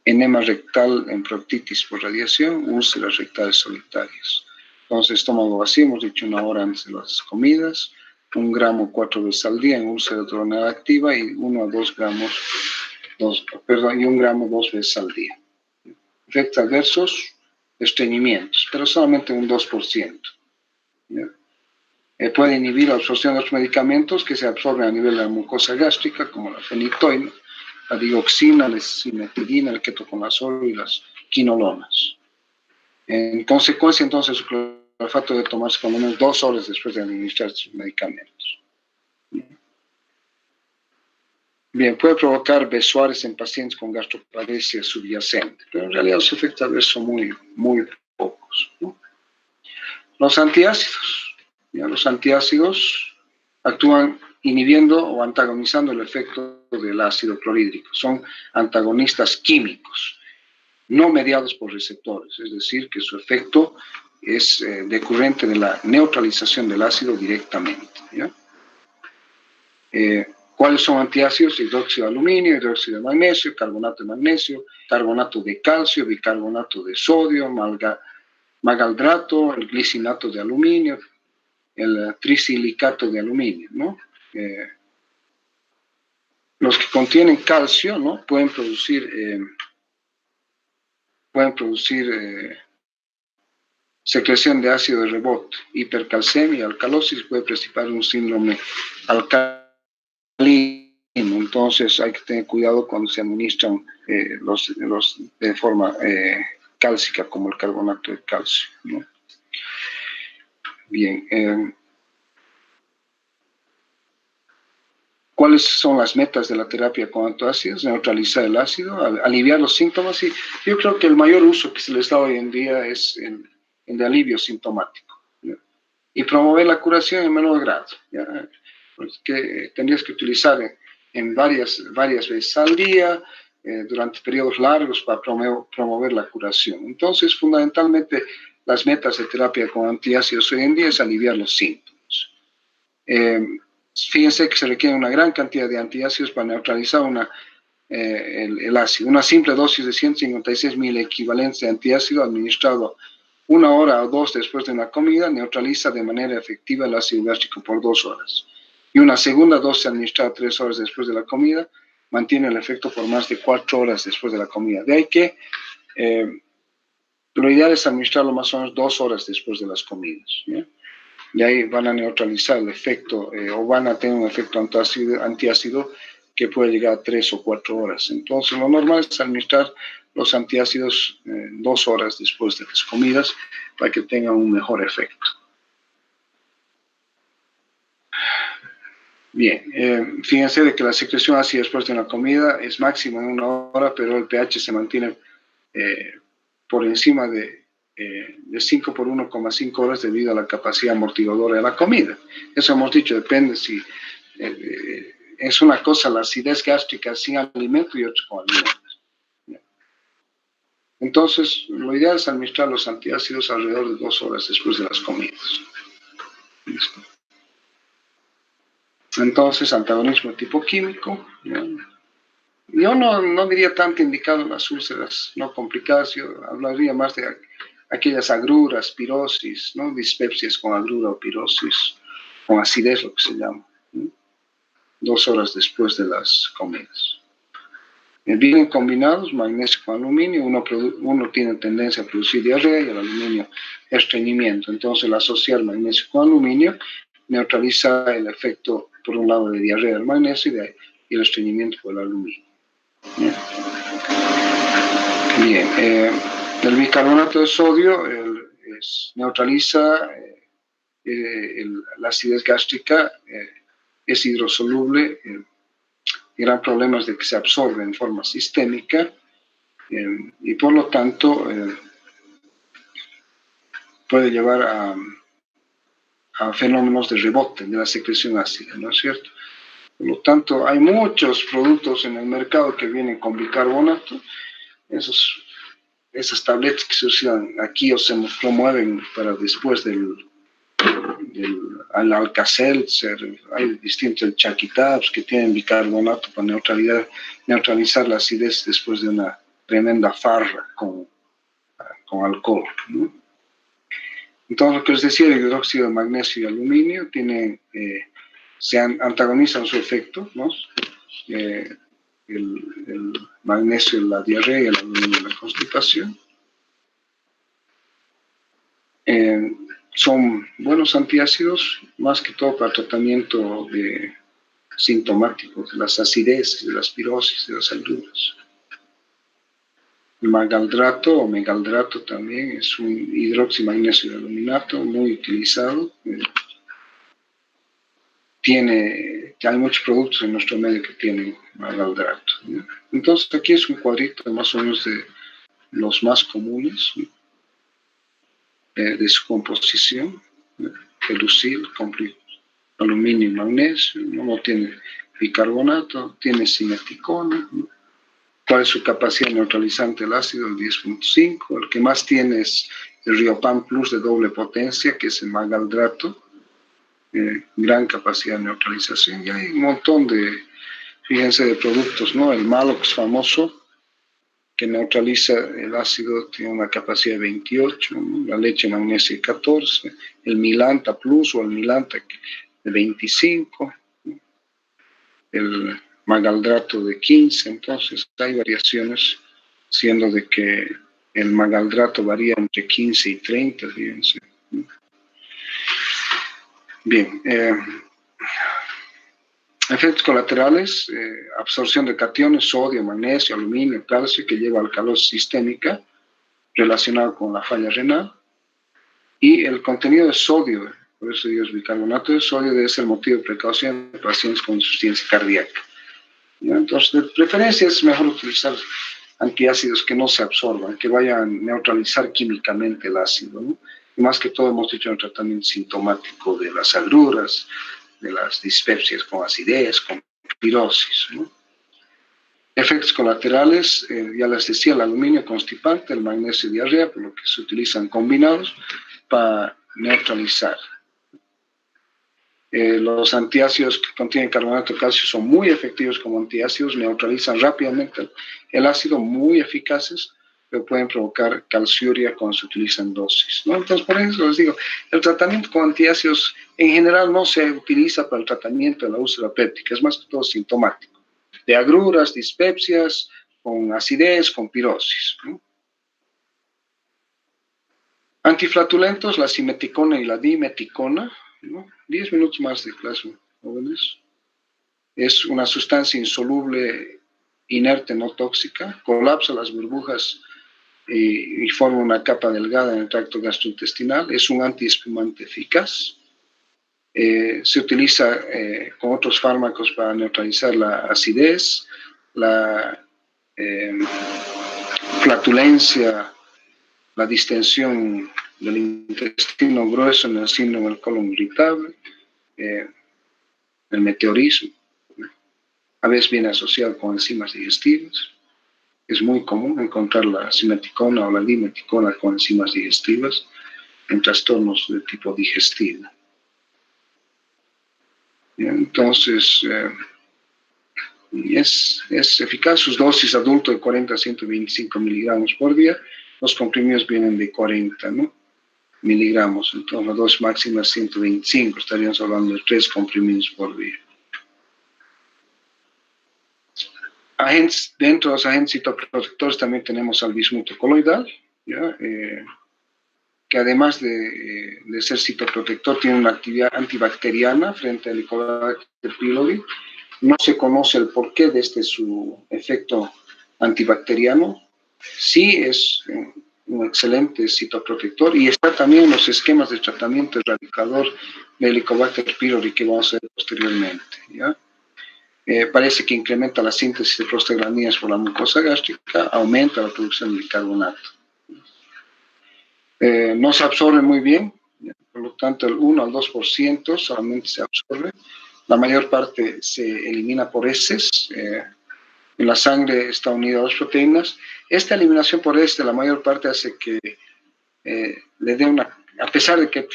enema rectal en proctitis por radiación, úlceras rectales solitarias. Entonces, estómago vacío, hemos dicho 1 hora antes de las comidas, 1 gramo 4 veces al día en úlcera duodenal activa y 1 a 2 gramos, y 1 gramo 2 veces al día. Efectos adversos, estreñimientos, pero solamente un 2%. ¿Ya? Puede inhibir la absorción de los medicamentos que se absorben a nivel de la mucosa gástrica, como la fenitoína, la digoxina, la cimetidina, el ketoconazol y las quinolonas. En consecuencia, entonces, el clorfato debe tomarse por lo menos 2 horas después de administrar sus medicamentos. Bien, puede provocar besoares en pacientes con gastroparesia subyacente, pero en realidad los efectos adversos son muy pocos, ¿no? Los antiácidos. ¿Ya? Los antiácidos actúan inhibiendo o antagonizando el efecto del ácido clorhídrico. Son antagonistas químicos, no mediados por receptores, es decir, que su efecto es decurrente de la neutralización del ácido directamente. ¿Ya? ¿Cuáles son antiácidos? Hidróxido de aluminio, hidróxido de magnesio, carbonato de magnesio, carbonato de calcio, bicarbonato de sodio, magaldrato, el glicinato de aluminio, el trisilicato de aluminio, ¿no? Los que contienen calcio, ¿no? Pueden producir secreción de ácido de rebote, hipercalcemia, alcalosis, puede precipitar un síndrome alcalino. Entonces hay que tener cuidado cuando se administran los de forma cálcica, como el carbonato de calcio, ¿no? Bien. ¿Cuáles son las metas de la terapia con antiácidos? Neutralizar el ácido, aliviar los síntomas. Y yo creo que el mayor uso que se les da hoy en día es el de alivio sintomático, ¿ya? Y promover la curación en menor grado, ¿ya? Pues que tendrías que utilizar en varias veces al día, durante periodos largos para promover la curación. Entonces, fundamentalmente, las metas de terapia con antiácidos hoy en día es aliviar los síntomas. Fíjense que se requiere una gran cantidad de antiácidos para neutralizar el ácido. Una simple dosis de 156.000 equivalentes de antiácido administrado 1 hora o 2 después de una comida neutraliza de manera efectiva el ácido gástrico por 2 horas. Y una segunda dosis administrada 3 horas después de la comida mantiene el efecto por más de 4 horas después de la comida. De ahí que lo ideal es administrarlo más o menos 2 horas después de las comidas, ¿ya? Y ahí van a neutralizar el efecto o van a tener un efecto antiácido que puede llegar a 3 o 4 horas. Entonces, lo normal es administrar los antiácidos 2 horas después de las comidas para que tengan un mejor efecto. Bien, fíjense de que la secreción ácida después de una comida es máxima en 1 hora, pero el pH se mantiene por encima de 5 por 1,5 horas debido a la capacidad amortiguadora de la comida. Eso hemos dicho, depende si es una cosa la acidez gástrica sin alimento y otra con alimento. Entonces, lo ideal es administrar los antiácidos alrededor de 2 horas después de las comidas. ¿Listo? Entonces, antagonismo de tipo químico. Yo no diría tanto indicado en las úlceras no complicadas, yo hablaría más de aquellas agruras, pirosis, ¿no? Dispepsias con agrura o pirosis, con acidez, lo que se llama, ¿no? 2 horas después de las comidas. Vienen combinados, magnesio con aluminio, uno tiene tendencia a producir diarrea y el aluminio estreñimiento. Entonces, el asociar magnesio con aluminio neutraliza el efecto, por un lado, de diarrea del magnesio y el estreñimiento por el aluminio. Bien, el bicarbonato de sodio neutraliza la acidez gástrica, es hidrosoluble. El gran problema es de que se absorbe en forma sistémica y por lo tanto puede llevar a fenómenos de rebote de la secreción ácida, ¿no es cierto? Por lo tanto, hay muchos productos en el mercado que vienen con bicarbonato. Esas tabletas que se usan aquí o se promueven para después del Alka-Seltzer, hay distintos chaquitabs que tienen bicarbonato para neutralizar la acidez después de una tremenda farra con alcohol, ¿no? Entonces, lo que les decía, el hidróxido de magnesio y aluminio se antagonizan su efecto, ¿no? El magnesio en la diarrea y el aluminio en la constipación. Son buenos antiácidos, más que todo para tratamiento sintomático de las acideces, de las pirosis, de las agruras. El magaldrato o megaldrato también es un hidroximagnesio de aluminato muy utilizado. Hay muchos productos en nuestro medio que tienen magaldrato, ¿no? Entonces aquí es un cuadrito más o menos de los más comunes, ¿no? De su composición, ¿no? Gelusil, aluminio y magnesio, no tiene bicarbonato, tiene simeticona, ¿no? ¿Cuál es su capacidad neutralizante del ácido? El 10.5. El que más tiene es el Riopan Plus de doble potencia, que es el magaldrato. Gran capacidad de neutralización. Y hay un montón fíjense, de productos, ¿no? El Malox famoso, que neutraliza el ácido, tiene una capacidad de 28, ¿no? La leche magnesia 14, el Milanta Plus o el Milanta de 25, ¿no? El magaldrato de 15, entonces hay variaciones, siendo de que el magaldrato varía entre 15 y 30, fíjense, ¿no? Bien, efectos colaterales, absorción de cationes, sodio, magnesio, aluminio, calcio, que lleva a alcalosis sistémica relacionada con la falla renal, y el contenido de sodio, por eso digo, el bicarbonato de sodio debe ser motivo de precaución en pacientes con insuficiencia cardíaca. ¿No? Entonces, de preferencia es mejor utilizar antiácidos que no se absorban, que vayan a neutralizar químicamente el ácido, ¿no? Y más que todo hemos dicho en el tratamiento sintomático de las agruras, de las dispepsias con acidez, con pirosis, ¿no? Efectos colaterales, ya les decía, el aluminio constipante, el magnesio diarrea, por lo que se utilizan combinados para neutralizar. Los antiácidos que contienen carbonato de calcio son muy efectivos como antiácidos, neutralizan rápidamente el ácido, muy eficaces, pero pueden provocar calciuria cuando se utilizan dosis, ¿no? Entonces, por eso les digo, el tratamiento con antiácidos en general no se utiliza para el tratamiento de la úlcera péptica, es más que todo sintomático, de agruras, dispepsias, con acidez, con pirosis, ¿no? Antiflatulentos, la simeticona y la dimeticona, ¿no? 10 minutos más de clase, jóvenes. Es una sustancia insoluble, inerte, no tóxica, colapsa las burbujas y forma una capa delgada en el tracto gastrointestinal. Es un antiespumante eficaz. Se utiliza con otros fármacos para neutralizar la acidez, la flatulencia, la distensión del intestino grueso en el síndrome del colon irritable, el meteorismo. A veces viene asociado con enzimas digestivas. Es muy común encontrar la simeticona o la dimeticona con enzimas digestivas en trastornos de tipo digestivo. Entonces, es eficaz. Sus dosis adulto de 40 a 125 miligramos por día. Los comprimidos vienen de 40, ¿no? Miligramos. Entonces, la dosis máxima es 125. Estaríamos hablando de 3 comprimidos por día. Dentro de los agentes citoprotectores también tenemos al bismuto coloidal, ¿ya? Que además de ser citoprotector, tiene una actividad antibacteriana frente al Helicobacter pylori. No se conoce el porqué de su efecto antibacteriano. Sí es un excelente citoprotector y está también en los esquemas de tratamiento erradicador del Helicobacter pylori que vamos a ver posteriormente, ¿ya? Parece que incrementa la síntesis de prostaglandinas por la mucosa gástrica, aumenta la producción de bicarbonato. No se absorbe muy bien, por lo tanto el 1 al 2% solamente se absorbe. La mayor parte se elimina por heces. En la sangre está unida a las proteínas. Esta eliminación por heces de la mayor parte hace que le dé una... A pesar de que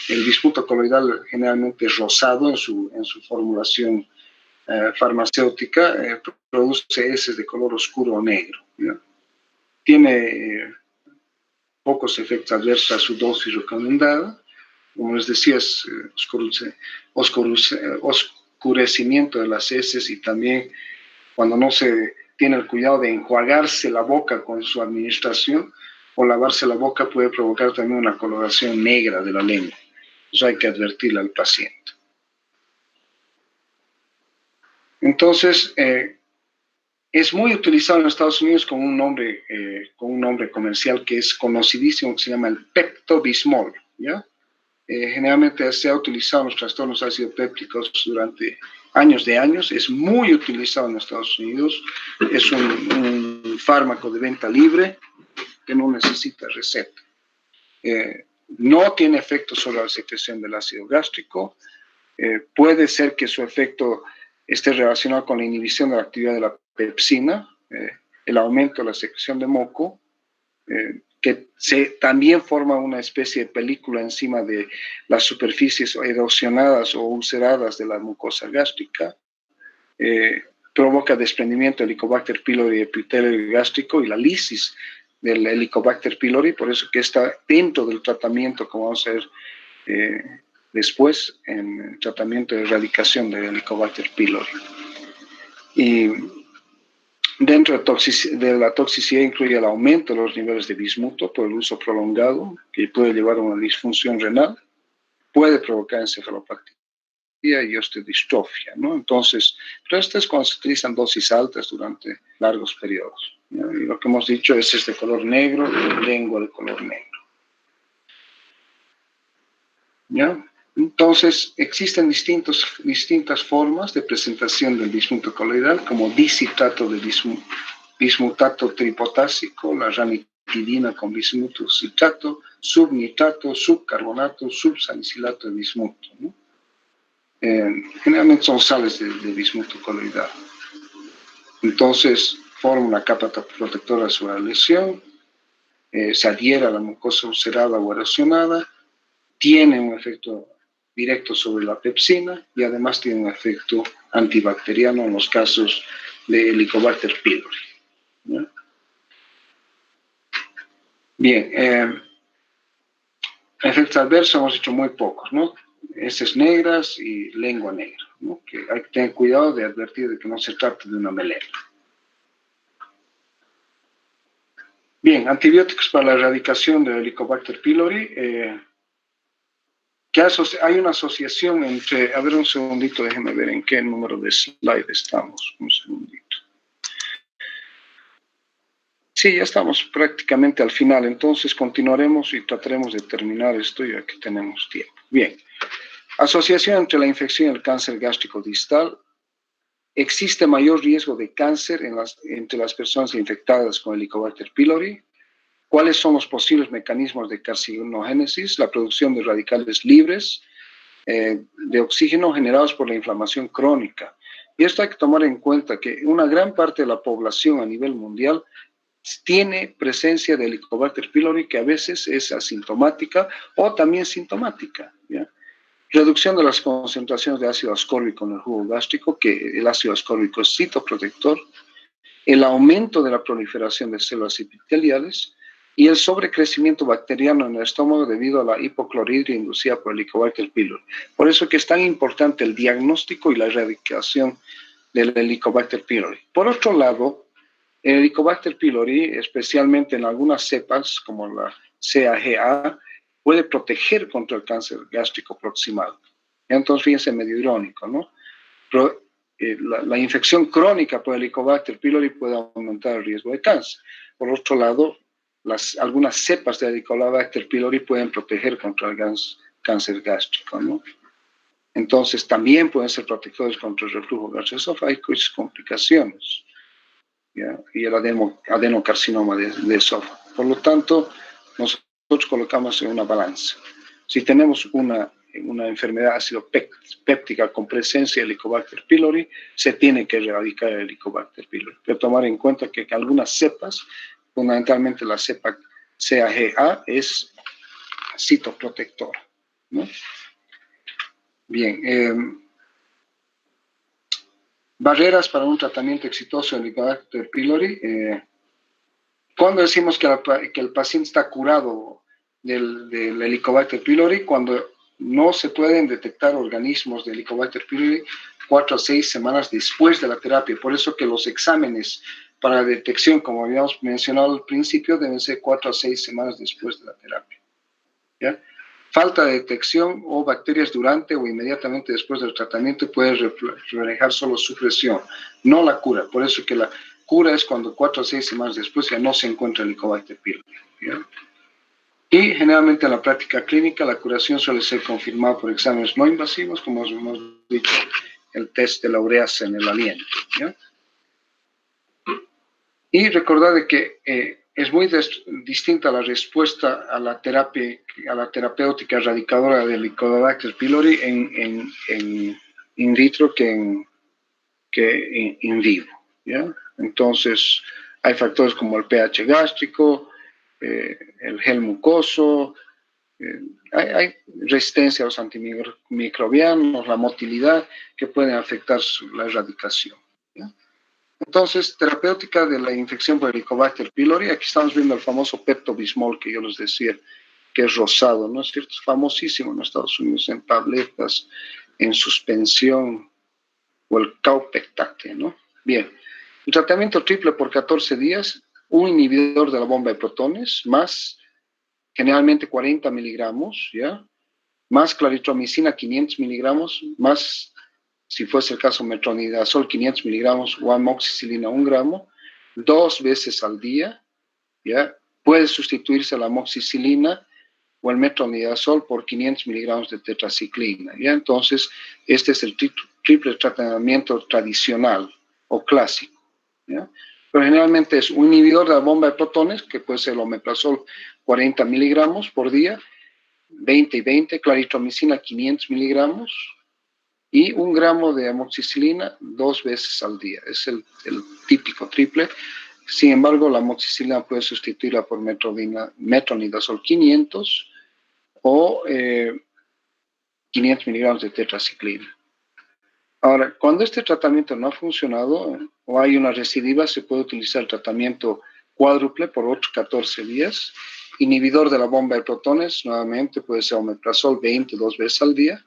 el bismuto coloidal generalmente es rosado en su formulación farmacéutica, produce heces de color oscuro o negro, ¿ya? Tiene pocos efectos adversos a su dosis recomendada. Como les decía, es oscurecimiento de las heces y también cuando no se tiene el cuidado de enjuagarse la boca con su administración o lavarse la boca puede provocar también una coloración negra de la lengua. Eso hay que advertirle al paciente. Entonces, es muy utilizado en Estados Unidos con un nombre comercial que es conocidísimo, que se llama el Pepto-Bismol, ¿ya? Generalmente se ha utilizado en los trastornos ácido pépticos durante años de años, es muy utilizado en Estados Unidos, es un fármaco de venta libre que no necesita receta. No tiene efecto sobre la secreción del ácido gástrico, puede ser que su efecto esté relacionado con la inhibición de la actividad de la pepsina, el aumento de la secreción de moco, que también forma una especie de película encima de las superficies erosionadas o ulceradas de la mucosa gástrica, provoca desprendimiento del Helicobacter pylori epitelio gástrico y la lisis del Helicobacter pylori, por eso que está dentro del tratamiento, como vamos a ver después, en el tratamiento de erradicación del Helicobacter pylori. Y dentro de la toxicidad incluye el aumento de los niveles de bismuto por el uso prolongado, que puede llevar a una disfunción renal, puede provocar encefalopatía y osteodistrofia, ¿no? Entonces, pero esto es cuando se utilizan dosis altas durante largos periodos, ¿no? Y lo que hemos dicho es de color negro, lengua de color negro, ¿ya? Entonces, existen distintas formas de presentación del bismuto coloidal, como dicitrato de bismutato tripotásico, la ranitidina con bismuto citrato, subnitrato, subcarbonato, subsalicilato de bismuto, ¿no? Generalmente son sales de bismuto coloidal. Entonces, forma una capa protectora sobre la lesión, se adhiere a la mucosa ulcerada o erosionada, tiene un efecto directo sobre la pepsina y además tiene un efecto antibacteriano en los casos de Helicobacter pylori, ¿no? Bien, efectos adversos hemos dicho muy pocos, ¿no? Heces negras y lengua negra, ¿no? Que hay que tener cuidado de advertir de que no se trata de una melena. Bien, antibióticos para la erradicación del Helicobacter pylori. Hay una asociación entre, a ver un segundito, déjenme ver en qué número de slide estamos, un segundito. Sí, ya estamos prácticamente al final, entonces continuaremos y trataremos de terminar esto ya que tenemos tiempo. Bien, asociación entre la infección y el cáncer gástrico distal. Existe mayor riesgo de cáncer entre las personas infectadas con Helicobacter pylori. ¿Cuáles son los posibles mecanismos de carcinogénesis? La producción de radicales libres, de oxígeno generados por la inflamación crónica. Y esto hay que tomar en cuenta que una gran parte de la población a nivel mundial tiene presencia de Helicobacter pylori, que a veces es asintomática o también sintomática, ¿ya? Reducción de las concentraciones de ácido ascórbico en el jugo gástrico, que el ácido ascórbico es citoprotector, el aumento de la proliferación de células epiteliales y el sobrecrecimiento bacteriano en el estómago debido a la hipocloridria inducida por el Helicobacter pylori. Por eso que es tan importante el diagnóstico y la erradicación del Helicobacter pylori. Por otro lado, el Helicobacter pylori, especialmente en algunas cepas como la CAGA, puede proteger contra el cáncer gástrico proximal. Entonces, fíjense, medio irónico, ¿no? Pero, la infección crónica por Helicobacter pylori puede aumentar el riesgo de cáncer. Por otro lado, algunas cepas de Helicobacter pylori pueden proteger contra el cáncer gástrico, ¿no? Entonces, también pueden ser protectores contra el reflujo gastroesofágico y sus complicaciones, ¿ya? Y el adenocarcinoma de esófago. Por lo tanto, nosotros colocamos en una balanza. Si tenemos una enfermedad ácido péptica con presencia de Helicobacter pylori, se tiene que erradicar el Helicobacter pylori. Pero tomar en cuenta que algunas cepas, fundamentalmente la cepa CAGA, es citoprotectora, ¿no? Bien, barreras para un tratamiento exitoso de Helicobacter pylori. Cuando decimos que el paciente está curado del Helicobacter pylori, cuando no se pueden detectar organismos de Helicobacter pylori 4 a 6 semanas después de la terapia. Por eso que los exámenes para detección, como habíamos mencionado al principio, deben ser 4 a 6 semanas después de la terapia, ¿ya? Falta de detección o bacterias durante o inmediatamente después del tratamiento puede reflejar solo supresión, no la cura. Por eso que la cura es cuando 4 a 6 semanas después ya no se encuentra el Helicobacter pylori, ¿ya? Y generalmente en la práctica clínica la curación suele ser confirmada por exámenes no invasivos, como hemos dicho, el test de la ureasa en el aliento, ¿ya? Y recordar de que es muy distinta la respuesta a la terapéutica erradicadora del Helicobacter pylori en in vitro que in vivo, ¿ya? Entonces, hay factores como el pH gástrico, el gel mucoso, hay resistencia a los antimicrobianos, la motilidad, que pueden afectar la erradicación, ¿ya? Entonces, terapéutica de la infección por Helicobacter pylori, aquí estamos viendo el famoso Pepto-Bismol que yo les decía, que es rosado, ¿no es cierto? Es famosísimo en Estados Unidos en tabletas, en suspensión, o el Kaupectate, ¿no? Bien, el tratamiento triple por 14 días, un inhibidor de la bomba de protones, más generalmente 40 miligramos, ¿ya? Más claritromicina 500 miligramos, más, si fuese el caso, metronidazol 500 miligramos o amoxicilina 1 gramo, 2 veces al día, ¿ya? Puede sustituirse la amoxicilina o el metronidazol por 500 miligramos de tetraciclina, ¿ya? Entonces, este es el triple tratamiento tradicional o clásico, ¿ya? Pero generalmente es un inhibidor de la bomba de protones, que puede ser el omeprazol 40 miligramos por día, 20 y 20, claritromicina 500 miligramos y 1 gramo de amoxicilina 2 veces al día. Es el típico triple. Sin embargo, la amoxicilina puede sustituirla por metronidazol 500 o 500 miligramos de tetraciclina. Ahora, cuando este tratamiento no ha funcionado o hay una recidiva, se puede utilizar el tratamiento cuádruple por otros 14 días. Inhibidor de la bomba de protones, nuevamente puede ser omeprazol 20 2 veces al día,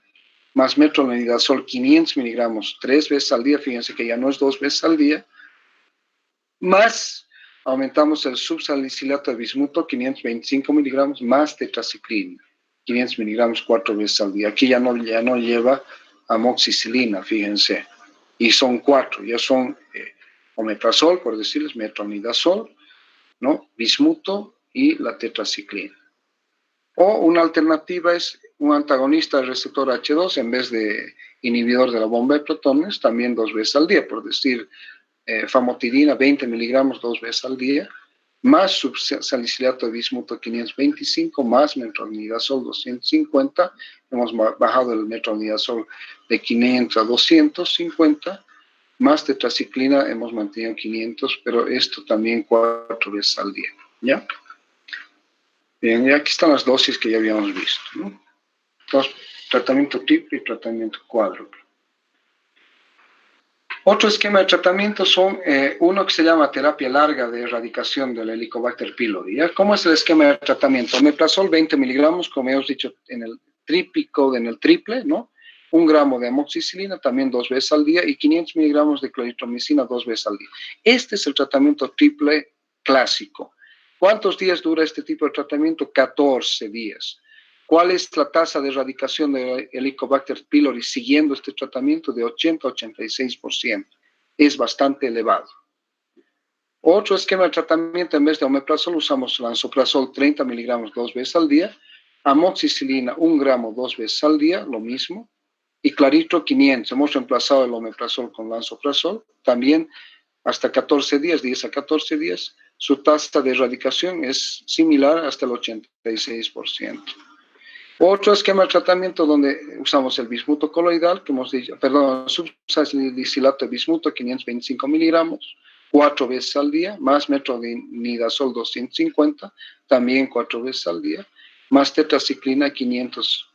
más metronidazol 500 miligramos 3 veces al día, fíjense que ya no es 2 veces al día, más aumentamos el subsalicilato de bismuto 525 miligramos, más tetraciclina 500 miligramos 4 veces al día. Aquí ya no lleva amoxicilina, fíjense, y son 4, ya son omeprazol, por decirles, metronidazol, ¿no? Bismuto y la tetraciclina. O una alternativa es un antagonista del receptor H2 en vez de inhibidor de la bomba de protones, también 2 veces al día, por decir, famotidina 20 miligramos 2 veces al día, más subsalicilato de bismuto 525, más metronidazol 250. Hemos bajado el metronidazol de 500 a 250, más tetraciclina hemos mantenido 500, pero esto también 4 veces al día, ¿ya? Bien, y aquí están las dosis que ya habíamos visto, ¿no? Entonces, tratamiento triple y tratamiento cuádruple. Otro esquema de tratamiento son uno que se llama terapia larga de erradicación del Helicobacter pylori. ¿Ya? ¿Cómo es el esquema de tratamiento? Omeprazol 20 miligramos, como hemos dicho, en el triple, ¿no? 1 gramo de amoxicilina, también 2 veces al día, y 500 miligramos de claritromicina 2 veces al día. Este es el tratamiento triple clásico. ¿Cuántos días dura este tipo de tratamiento? 14 días. ¿Cuál es la tasa de erradicación de Helicobacter pylori siguiendo este tratamiento? De 80 a 86%. Es bastante elevado. Otro esquema de tratamiento, en vez de omeprazol, usamos lansoprazol 30 miligramos 2 veces al día, amoxicilina 1 gramo 2 veces al día, lo mismo, y claritro 500. Hemos reemplazado el omeprazol con lansoprazol, también hasta 14 días, 10 a 14 días. Su tasa de erradicación es similar hasta el 86%. Otro esquema de tratamiento donde usamos el bismuto coloidal, que hemos dicho, perdón, subsalicilato de bismuto, 525 miligramos, 4 veces al día, más metronidazol 250, también 4 veces al día, más tetraciclina 500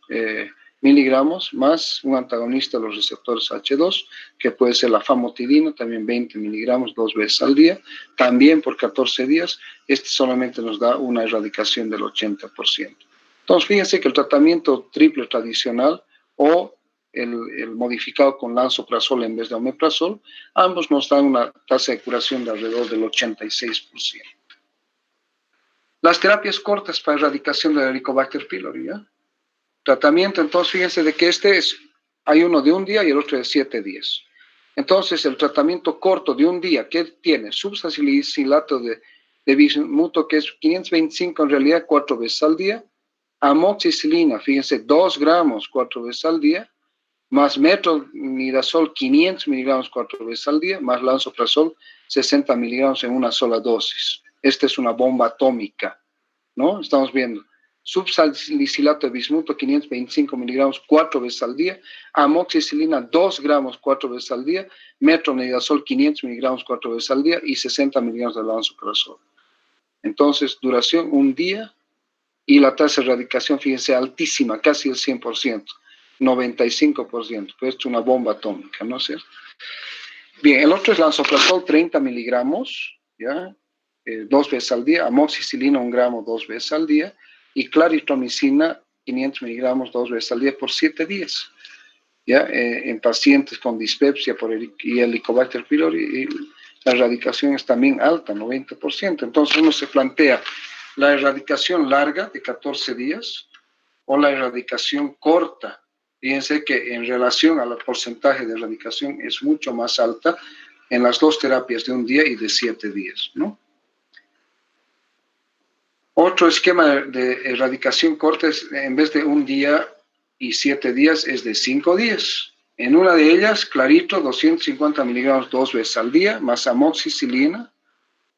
miligramos, más un antagonista de los receptores H2, que puede ser la famotidina, también 20 miligramos 2 veces al día, también por 14 días. Este solamente nos da una erradicación del 80%. Entonces, fíjense que el tratamiento triple tradicional o el modificado con lansoprazol en vez de omeprazol, ambos nos dan una tasa de curación de alrededor del 86%. Las terapias cortas para erradicación del Helicobacter pylori, ¿ya? Tratamiento, entonces, fíjense de que hay uno de 1 día y el otro de 7 días. Entonces, el tratamiento corto de 1 día, ¿qué tiene? Subsalicilato de bismuto, que es 525 en realidad, 4 veces al día. Amoxicilina, fíjense, 2 gramos 4 veces al día, más metronidazol 500 miligramos 4 veces al día, más lansoprazol 60 miligramos en una sola dosis. Esta es una bomba atómica, ¿no? Estamos viendo. Subsalicilato de bismuto 525 miligramos 4 veces al día, amoxicilina 2 gramos 4 veces al día, metronidazol 500 miligramos 4 veces al día y 60 miligramos de lansoprazol. Entonces, duración 1 día. Y la tasa de erradicación, fíjense, altísima, casi el 100%, 95%, pues es una bomba atómica, ¿no es cierto? Bien, el otro es lansoprazol 30 miligramos, ¿ya? 2 veces al día, amoxicilina 1 gramo 2 veces al día, y claritromicina 500 miligramos 2 veces al día por 7 días, ¿ya? En pacientes con dispepsia y Helicobacter pylori, la erradicación es también alta, 90%. Entonces uno se plantea la erradicación larga de 14 días o la erradicación corta. Fíjense que en relación al porcentaje de erradicación es mucho más alta en las dos terapias de 1 día y de 7 días, ¿no? Otro esquema de erradicación corta es, en vez de 1 día y 7 días, es de 5 días. En una de ellas, clarito, 250 miligramos 2 veces al día, más amoxicilina.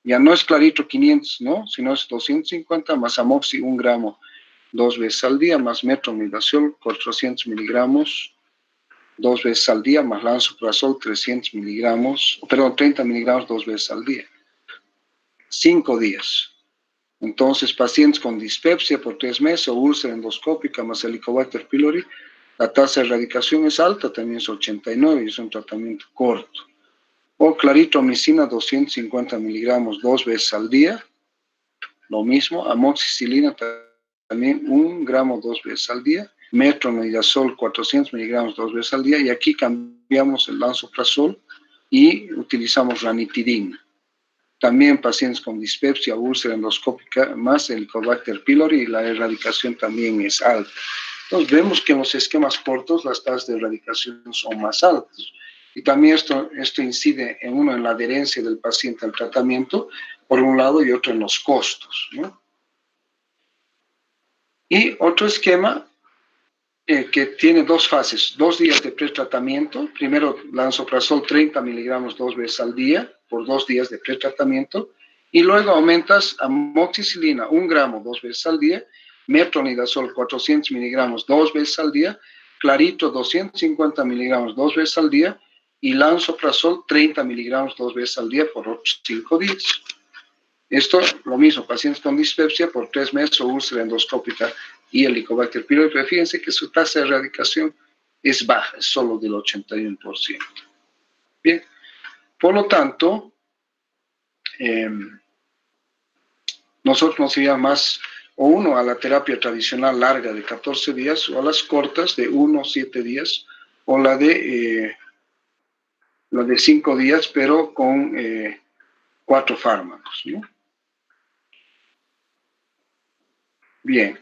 Ya no es clarito 500, ¿no? Sino es 250 más amoxi 1 gramo 2 veces al día, más metronidazol 400 miligramos 2 veces al día, más lansoprazol 300 miligramos, perdón, 30 miligramos 2 veces al día. 5 días. Entonces, pacientes con dispepsia por 3 meses o úlcera endoscópica más Helicobacter pylori, la tasa de erradicación es alta, también es 89 y es un tratamiento corto. O claritromicina 250 miligramos 2 veces al día, lo mismo, amoxicilina también 1 gramo 2 veces al día, metronidazol 400 miligramos 2 veces al día, y aquí cambiamos el lansoprazol y utilizamos ranitidina. También pacientes con dispepsia, úlcera endoscópica, más Helicobacter pylori, y la erradicación también es alta. Entonces vemos que en los esquemas cortos las tasas de erradicación son más altas. Y también esto incide en la adherencia del paciente al tratamiento, por un lado, y otro en los costos, ¿no? Y otro esquema que tiene 2 fases, 2 días de pretratamiento. Primero, lansoprazol 30 miligramos 2 veces al día, por 2 días de pretratamiento, Y luego aumentas amoxicilina 1 gramo 2 veces al día, metronidazol 400 miligramos 2 veces al día, clarito 250 miligramos 2 veces al día y lansoprazol 30 miligramos 2 veces al día por otros 5 días. Esto, lo mismo, pacientes con dispepsia por 3 meses o úlcera endoscópica y Helicobacter pylori, pero fíjense que su tasa de erradicación es baja, es solo del 81%. Bien, por lo tanto, nosotros nos iríamos más o uno a la terapia tradicional larga de 14 días o a las cortas de 1 o 7 días o la de 5 días, pero con 4 fármacos, ¿no? Bien,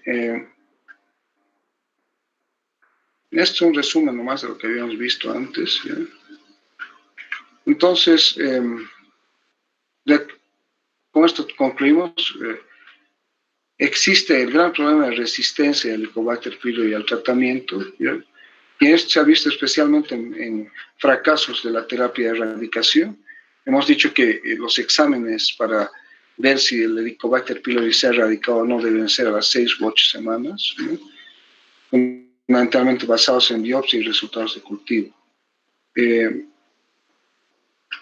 esto es un resumen nomás de lo que habíamos visto antes, ¿ya? Entonces, con esto concluimos. Existe el gran problema de resistencia del Helicobacter pylori al tratamiento, ¿ya? Y esto se ha visto especialmente en fracasos de la terapia de erradicación. Hemos dicho que los exámenes para ver si el Helicobacter pylori se ha erradicado o no deben ser a las 6 u 8 semanas, ¿no? Fundamentalmente basados en biopsia y resultados de cultivo.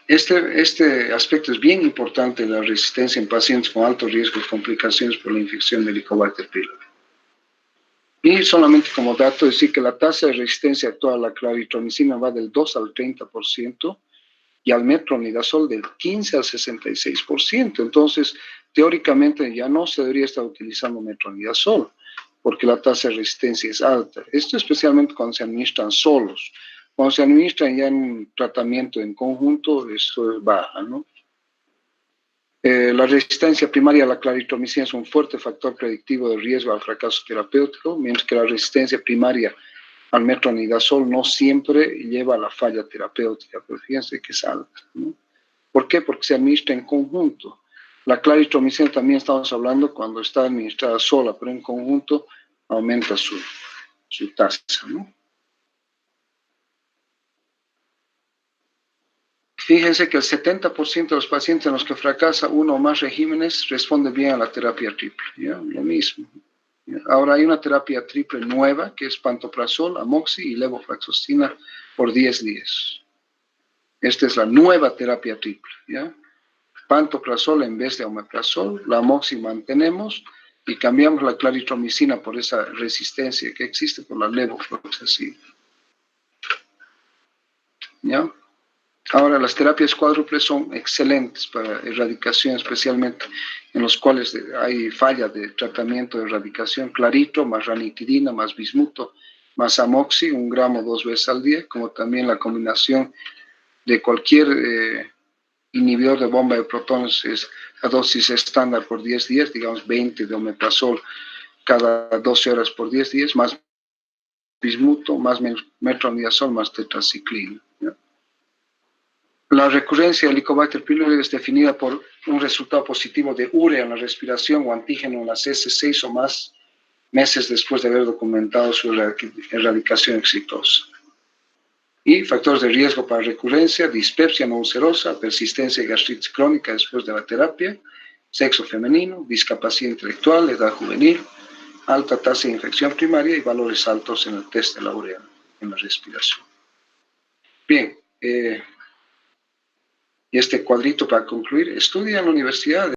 Este aspecto es bien importante de la resistencia en pacientes con alto riesgo de complicaciones por la infección de Helicobacter pylori. Y solamente como dato, decir que la tasa de resistencia actual a la claritromicina va del 2 al 30% y al metronidazol del 15 al 66%. Entonces, teóricamente ya no se debería estar utilizando metronidazol porque la tasa de resistencia es alta. Esto especialmente cuando se administran solos. Cuando se administran ya en un tratamiento en conjunto, esto es baja, ¿no? La resistencia primaria a la claritromicina es un fuerte factor predictivo de riesgo al fracaso terapéutico, mientras que la resistencia primaria al metronidazol no siempre lleva a la falla terapéutica, pero fíjense que es alta, ¿no? ¿Por qué? Porque se administra en conjunto. La claritromicina también estamos hablando cuando está administrada sola, pero en conjunto aumenta su tasa, ¿no? Fíjense que el 70% de los pacientes en los que fracasa uno o más regímenes responde bien a la terapia triple, ¿ya? Lo mismo. Ahora hay una terapia triple nueva que es pantoprazol, amoxi y levofloxacina por 10 días. Esta es la nueva terapia triple, ¿ya? Pantoprazol en vez de omeprazol, la amoxi mantenemos y cambiamos la claritromicina por esa resistencia que existe por la levofloxacina, ¿ya? Ahora, las terapias cuádruples son excelentes para erradicación, especialmente en los cuales hay falla de tratamiento de erradicación, clarito, más ranitidina, más bismuto, más amoxi, 1 gramo 2 veces al día, como también la combinación de cualquier inhibidor de bomba de protones es la dosis estándar por 10 días, digamos 20 de omeprazol cada 12 horas por 10 días, más bismuto, más metronidazol, más tetraciclina, ¿ya? La recurrencia del Helicobacter pylori es definida por un resultado positivo de urea en la respiración o antígeno en las heces 6 o más meses después de haber documentado su erradicación exitosa. Y factores de riesgo para recurrencia: dispepsia no ulcerosa, persistencia de gastritis crónica después de la terapia, sexo femenino, discapacidad intelectual, edad juvenil, alta tasa de infección primaria y valores altos en el test de la urea en la respiración. Bien, y este cuadrito para concluir: estudia en la universidad